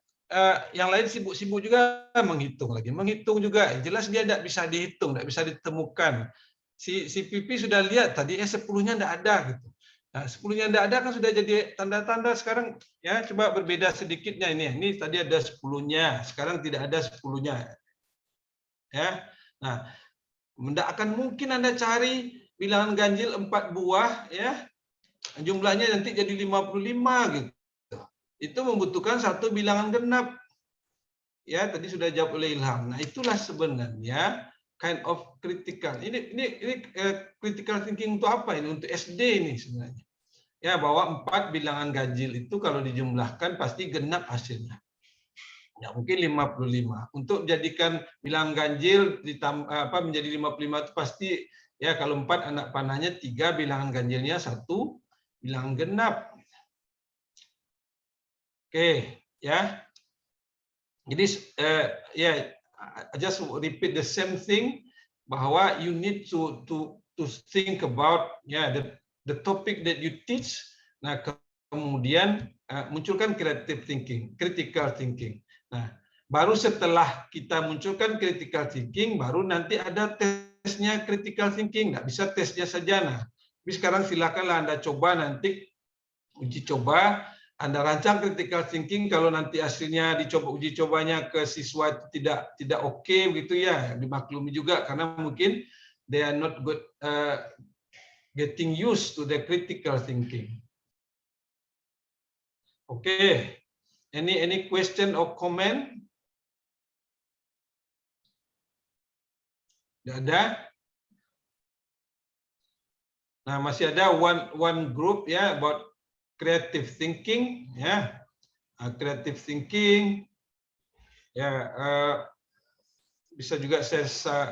yang lain sibuk-sibuk juga menghitung juga. Jelas dia tidak bisa dihitung, tidak bisa ditemukan. Si Pipi sudah lihat tadi 10-nya tidak ada gitu. Nah, 10-nya tidak ada kan sudah jadi tanda-tanda sekarang ya. Coba berbeda sedikitnya ini. Ini tadi ada 10-nya, sekarang tidak ada 10-nya. Ya. Nah, tidak akan mungkin Anda cari bilangan ganjil 4 buah ya. Jumlahnya nanti jadi 55 gitu. Itu membutuhkan satu bilangan genap. Ya, tadi sudah jawab oleh Ilham. Nah, itulah sebenarnya kind of critical. Ini critical thinking untuk apa ini? Untuk SD ini sebenarnya. Ya, bahwa 4 bilangan ganjil itu kalau dijumlahkan pasti genap hasilnya. Ya, mungkin 55. Untuk jadikan bilangan ganjil menjadi 55 itu pasti ya kalau 4 anak panahnya 3 bilangan ganjilnya 1 bilangan genap. Oke, ya. Jadi ya, I just repeat the same thing bahwa you need to think about ya the topic that you teach. Nah, kemudian munculkan creative thinking, critical thinking. Nah, baru setelah kita munculkan critical thinking, baru nanti ada tesnya critical thinking. Nggak bisa tesnya saja. Nah, tapi sekarang silakanlah Anda coba nanti uji coba. Anda rancang critical thinking, kalau nanti hasilnya dicoba uji cobanya ke siswa itu tidak oke begitu ya, dimaklumi juga karena mungkin they are not good getting used to the critical thinking. Okay, any question or comment? Tidak ada. Nah, masih ada one group ya about creative thinking ya. Creative thinking ya, bisa juga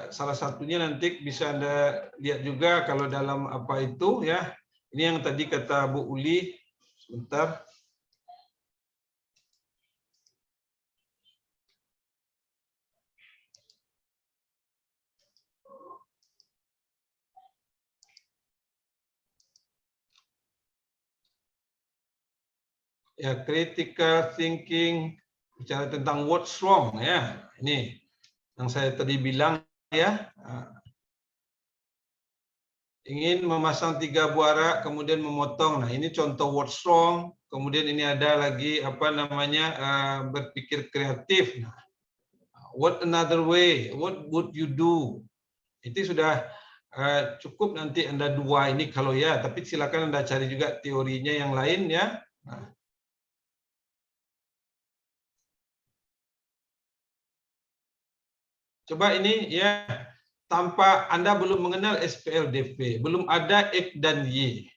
salah satunya nanti bisa Anda lihat juga kalau dalam apa itu ya. Ini yang tadi kata Bu Uli sebentar. Ya, critical thinking bicara tentang what's wrong ya. Ini yang saya tadi bilang ya. Ingin memasang 3 buah rak kemudian memotong. Nah, ini contoh what's wrong. Kemudian ini ada lagi apa namanya berpikir kreatif. Nah, what another way? What would you do? Itu sudah cukup nanti Anda 2 ini kalau ya, tapi silakan Anda cari juga teorinya yang lain ya. Nah. Coba ini ya, tanpa Anda belum mengenal SPLDP, belum ada X dan Y.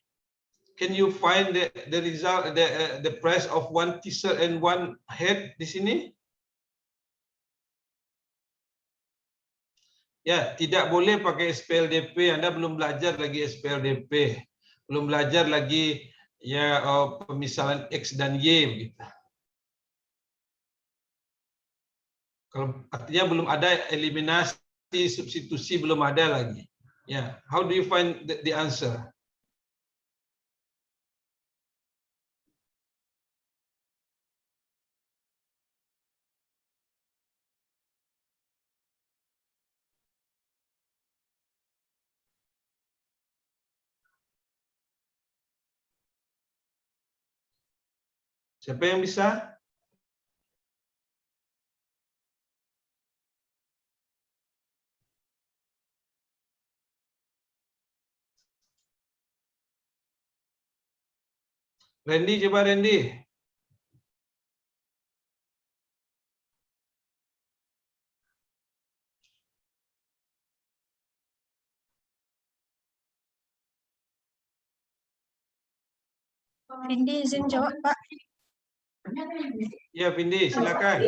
Can you find the result, the price of one t-shirt and one hat di sini? Ya, tidak boleh pakai SPLDP. Anda belum belajar lagi SPLDP, belum belajar lagi ya pemisalan X dan Y begitu. Kalau artinya belum ada eliminasi, substitusi belum ada lagi. Ya, how do you find the answer? Siapa yang bisa? Randy, coba Randy. Vindi izin jawab, Pak. Ya, Vindi, silakan.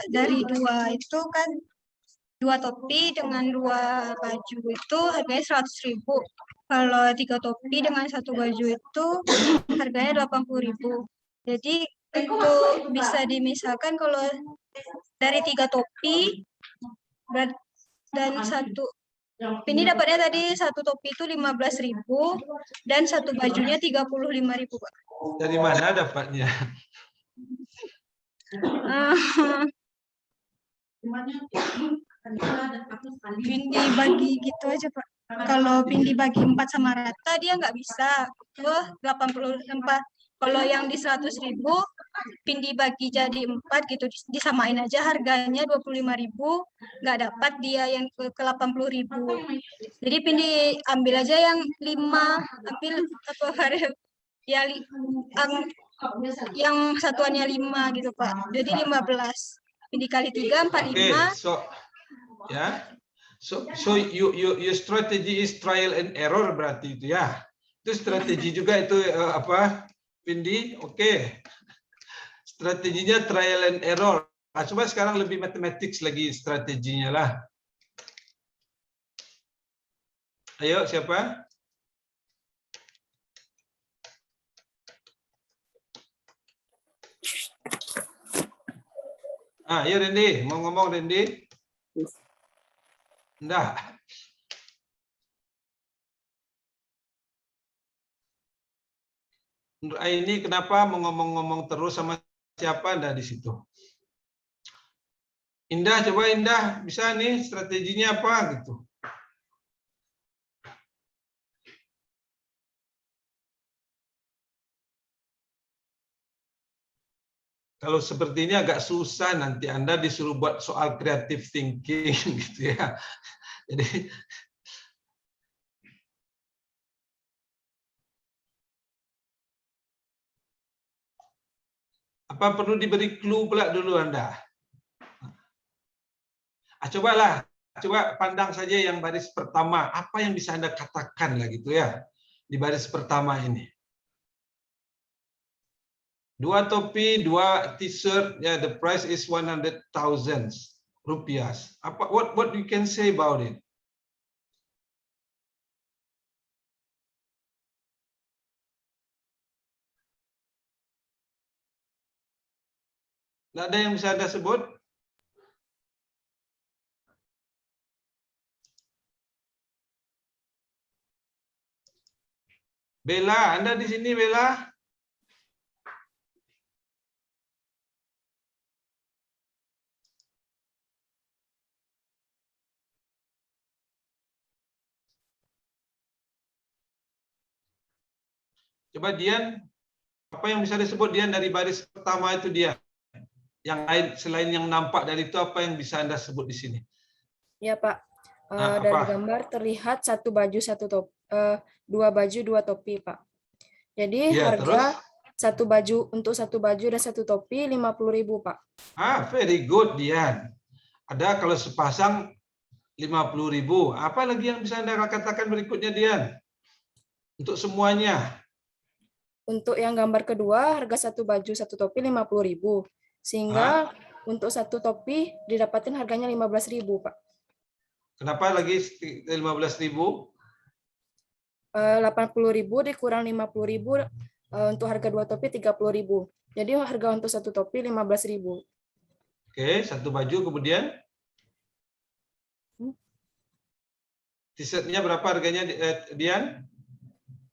Dari dua itu kan, dua topi dengan dua baju itu harganya 100.000. Kalau 3 topi dengan 1 baju itu harganya 80.000. Jadi itu bisa dimisalkan kalau dari 3 topi dan ini dapatnya tadi 1 topi itu 15.000 dan 1 bajunya 35.000, Pak. Dari mana dapatnya? Vindi bagi gitu aja, Pak. Kalau Vindi bagi 4 sama rata dia nggak bisa. 84. Kalau yang di 100.000 Vindi bagi jadi 4 gitu, disamain aja harganya 25.000, nggak dapat dia yang ke 80.000. Jadi Vindi ambil aja yang 5, ambil apa ya yang satuannya 5 gitu, Pak. Jadi 15. Vindi kali 3 45. So your strategy is trial and error berarti itu ya. Itu strategi juga itu apa, Vindi? Oke. Strateginya trial and error. Nah, coba sekarang lebih matematik lagi strateginya lah. Ayo, siapa? Ayo Randy, mau ngomong Randy? Enggak. Menurut ini kenapa mau ngomong-ngomong terus sama siapa Anda di situ? Indah, coba Indah, bisa nih strateginya apa gitu? Kalau seperti ini agak susah, nanti Anda disuruh buat soal creative thinking gitu ya. Jadi apa perlu diberi clue pula dulu Anda? Coba pandang saja yang baris pertama. Apa yang bisa Anda katakan lah gitu ya di baris pertama ini? 2 topi, 2 t-shirt, ya, the price is 100,000 rupiah. Apa what you can say about it? Nggak ada yang bisa Anda sebut? Bella, Anda di sini Bella? Coba Dian, apa yang bisa disebut Dian dari baris pertama itu Dian? Yang lain selain yang nampak dari itu apa yang bisa Anda sebut di sini? Ya Pak, dari gambar terlihat 1 baju 1 topi, 2 baju 2 topi Pak. Jadi ya, harga terus? 1 baju untuk 1 baju dan 1 topi 50.000 Pak. Very good Dian. Ada kalau sepasang 50.000. Apa lagi yang bisa Anda katakan berikutnya Dian? Untuk semuanya. Untuk yang gambar kedua, harga 1 baju 1 topi 50.000. Sehingga untuk 1 topi didapatkan harganya 15.000, Pak. Kenapa lagi 15.000? 80.000 dikurang 50.000 untuk harga 2 topi 30.000. Jadi harga untuk 1 topi 15.000. Oke, 1 baju kemudian? T-shirt-nya berapa harganya Dian?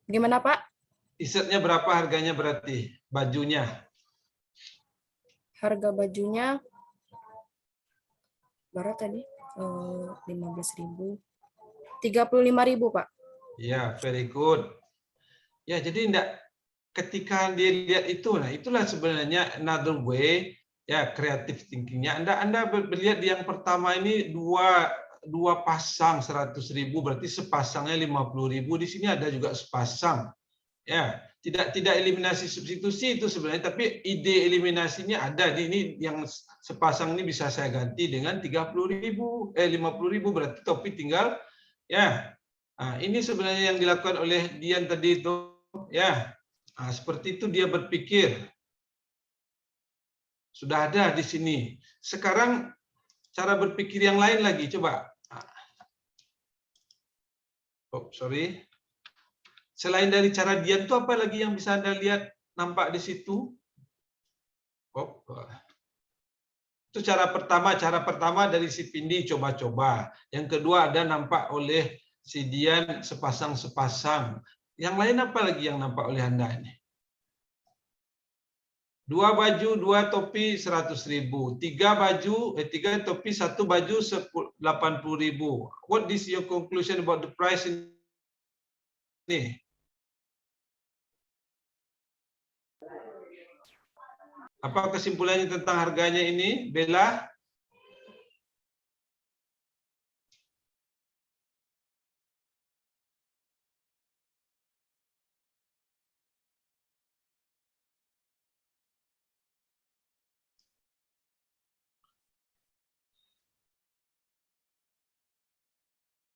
Gimana, Pak? T-shirt-nya berapa harganya berarti? Bajunya? Harga bajunya berapa tadi? 15.000. 35.000, Pak. Ya, very good. Ya, jadi ketika dia lihat itu, nah itulah sebenarnya another way, ya, creative thinking-nya. Anda melihat yang pertama ini dua pasang 100.000, berarti sepasangnya 50.000. Di sini ada juga sepasang. Ya, tidak eliminasi substitusi itu sebenarnya, tapi ide eliminasinya ada. Ini yang sepasang ini bisa saya ganti dengan 50.000, 50.000 berarti topi tinggal ya. Nah, ini sebenarnya yang dilakukan oleh Dian tadi itu ya. Nah, seperti itu dia berpikir. Sudah ada di sini. Sekarang cara berpikir yang lain lagi, coba. Oh, sorry. Selain dari cara Dian itu apa lagi yang bisa Anda lihat nampak di situ? Oh, itu cara pertama dari si Pindi coba-coba. Yang kedua ada nampak oleh si Dian sepasang-sepasang. Yang lain apa lagi yang nampak oleh Anda ini? 2 baju, 2 topi 100.000. 3 topi, 1 baju 80.000. What is your conclusion about the price ini? Apa kesimpulannya tentang harganya ini, Bella?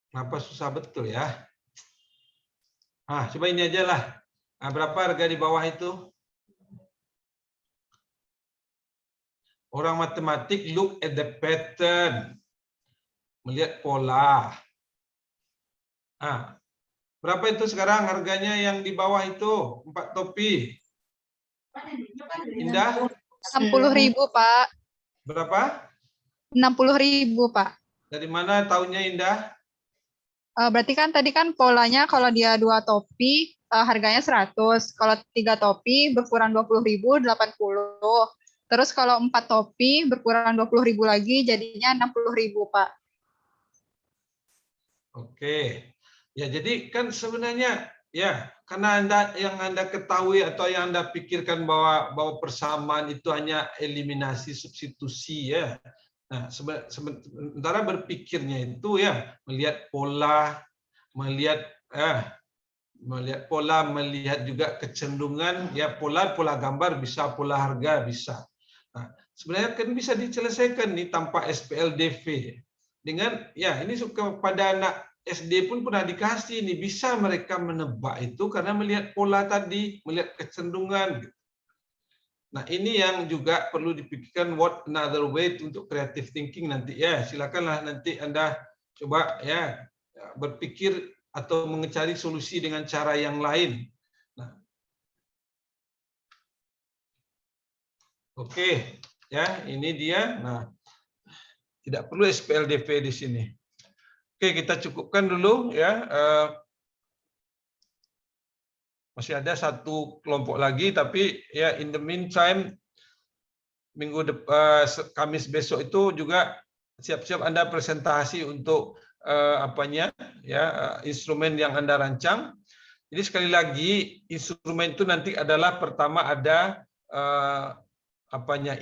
Kenapa susah betul ya? Coba ini aja lah. Berapa harga di bawah itu? Orang matematik look at the pattern. Melihat pola. Berapa itu sekarang harganya yang di bawah itu? 4 topi. Indah? 60.000, Pak. Berapa? 60.000, Pak. Dari mana tahunnya Indah? Berarti kan tadi kan polanya kalau dia 2 topi harganya 100. Kalau 3 topi berkurang 20.000, 80. Terus kalau 4 topi berkurang 20.000 lagi jadinya 60.000, Pak. Oke. Ya, jadi kan sebenarnya ya, karena Anda ketahui atau yang Anda pikirkan bahwa persamaan itu hanya eliminasi substitusi ya. Nah, sementara berpikirnya itu ya melihat pola, melihat pola, melihat juga kecenderungan ya, pola gambar bisa, pola harga bisa. Nah, sebenarnya kan bisa diselesaikan nih tanpa SPLDV. Dengan ya ini pada anak SD pun pernah dikasih nih, bisa mereka menebak itu karena melihat pola tadi, melihat kecenderungan gitu. Nah, ini yang juga perlu dipikirkan what another way untuk creative thinking nanti ya. Silakanlah nanti Anda coba ya berpikir atau mencari solusi dengan cara yang lain. Nah. Oke, ya, ini dia. Nah, tidak perlu SPLDV di sini. Oke, kita cukupkan dulu ya. Masih ada 1 kelompok lagi, tapi ya in the meantime Kamis besok itu juga siap-siap Anda presentasi untuk instrumen yang Anda rancang. Jadi sekali lagi instrumen itu nanti adalah pertama ada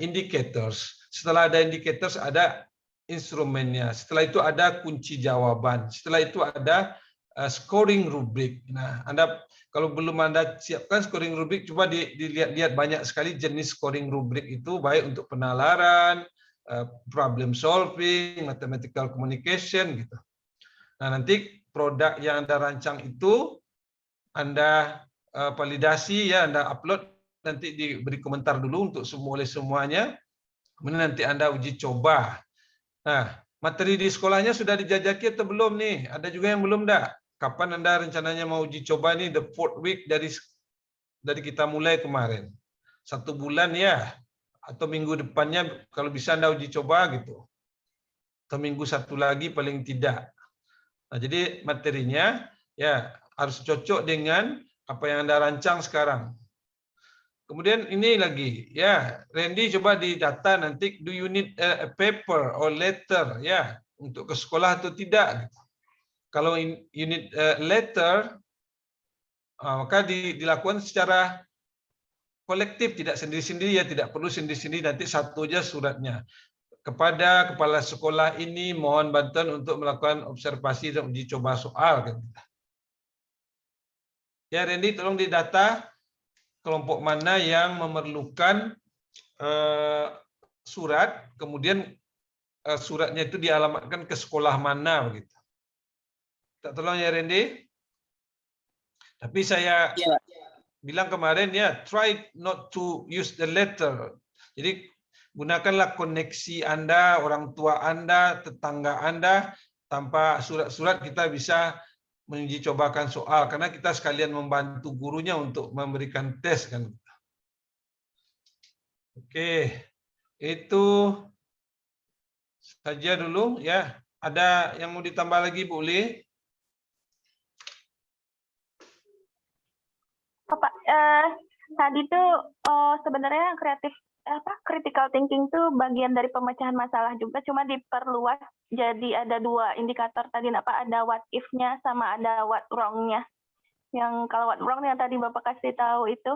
indicators. Setelah ada indicators ada instrumennya. Setelah itu ada kunci jawaban. Setelah itu ada scoring rubrik. Nah, Anda kalau belum Anda siapkan scoring rubrik, coba dilihat banyak sekali jenis scoring rubrik itu, baik untuk penalaran, problem solving, mathematical communication gitu. Nah, nanti produk yang Anda rancang itu Anda validasi ya, Anda upload, nanti diberi komentar dulu untuk oleh semuanya. Kemudian nanti Anda uji coba. Nah, materi di sekolahnya sudah dijajaki atau belum nih? Ada juga yang belum dah. Kapan Anda rencananya mau uji coba nih, the 4th week dari kita mulai kemarin? 1 bulan ya, atau minggu depannya kalau bisa Anda uji coba gitu. Atau minggu 1 lagi paling tidak. Nah, jadi materinya ya harus cocok dengan apa yang Anda rancang sekarang. Kemudian ini lagi ya, Randy coba didata nanti, do you need a paper or letter ya untuk ke sekolah atau tidak? Kalau you need a letter, maka dilakukan secara kolektif, tidak sendiri-sendiri ya, tidak perlu sendiri-sendiri, nanti satu aja suratnya. Kepada kepala sekolah ini mohon bantuan untuk melakukan observasi dan uji coba soal. Ya, Randy, tolong didata kelompok mana yang memerlukan surat, kemudian suratnya itu dialamatkan ke sekolah mana begitu. Tak tolong ya, Randy. Tapi saya bilang kemarin ya, try not to use the letter. Jadi gunakanlah koneksi Anda, orang tua Anda, tetangga Anda. Tanpa surat-surat kita bisa menguji cobakan soal, karena kita sekalian membantu gurunya untuk memberikan tes kan. Oke, itu saja dulu ya. Ada yang mau ditambah lagi, Bu Uli? Pak, tadi tuh sebenarnya critical thinking tuh bagian dari pemecahan masalah juga, cuma diperluas jadi ada 2 indikator tadi, Pak, ada what if-nya sama ada what wrong-nya. Yang kalau what wrong yang tadi Bapak kasih tahu itu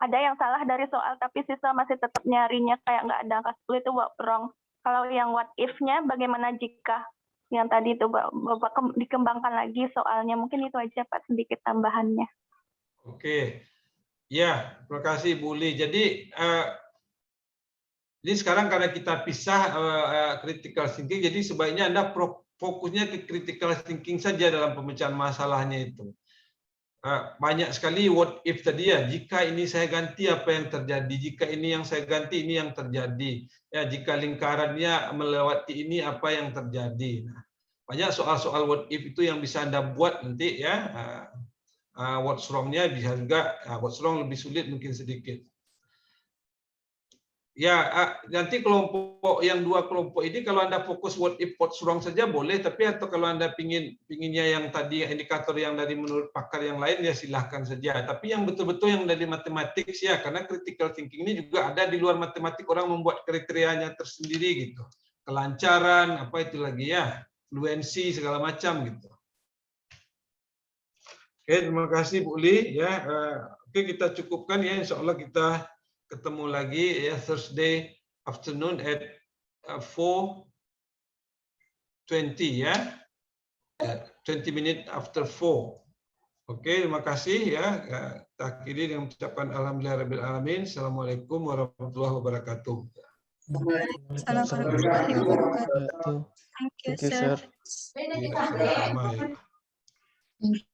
ada yang salah dari soal tapi siswa masih tetap nyarinya kayak nggak ada angka 10, itu what wrong. Kalau yang what if-nya bagaimana jika, yang tadi itu Bapak dikembangkan lagi soalnya, mungkin itu aja Pak sedikit tambahannya. Oke, ya, terima kasih Bu Uli. Jadi ini sekarang karena kita pisah critical thinking, jadi sebaiknya Anda fokusnya ke critical thinking saja dalam pemecahan masalahnya itu. Banyak sekali what if tadi ya, jika ini saya ganti apa yang terjadi, jika ini yang saya ganti ini yang terjadi, ya jika lingkarannya melewati ini apa yang terjadi. Nah, banyak soal-soal what if itu yang bisa Anda buat nanti ya. What's wrong-nya bisa juga, what's wrong lebih sulit mungkin sedikit. Ya, nanti kelompok yang 2 kelompok ini kalau Anda fokus what if, what's wrong saja boleh, tapi atau kalau Anda pinginnya yang tadi indikator yang dari menurut pakar yang lain ya silahkan saja. Tapi yang betul-betul yang dari matematik ya, karena critical thinking ini juga ada di luar matematik, orang membuat kriterianya tersendiri gitu. Kelancaran, apa itu lagi ya, fluensi segala macam gitu. Oke, terima kasih Bu Uli ya. Oke, kita cukupkan ya, insya Allah kita ketemu lagi ya Thursday afternoon at 4:20 ya. 20 minutes after 4. Oke, terima kasih ya. Kita akhiri dengan ucapan alhamdulillahirabbil alamin. Assalamualaikum warahmatullahi wabarakatuh. Assalamualaikum warahmatullahi wabarakatuh. Thank you, sir. Sama-sama ya.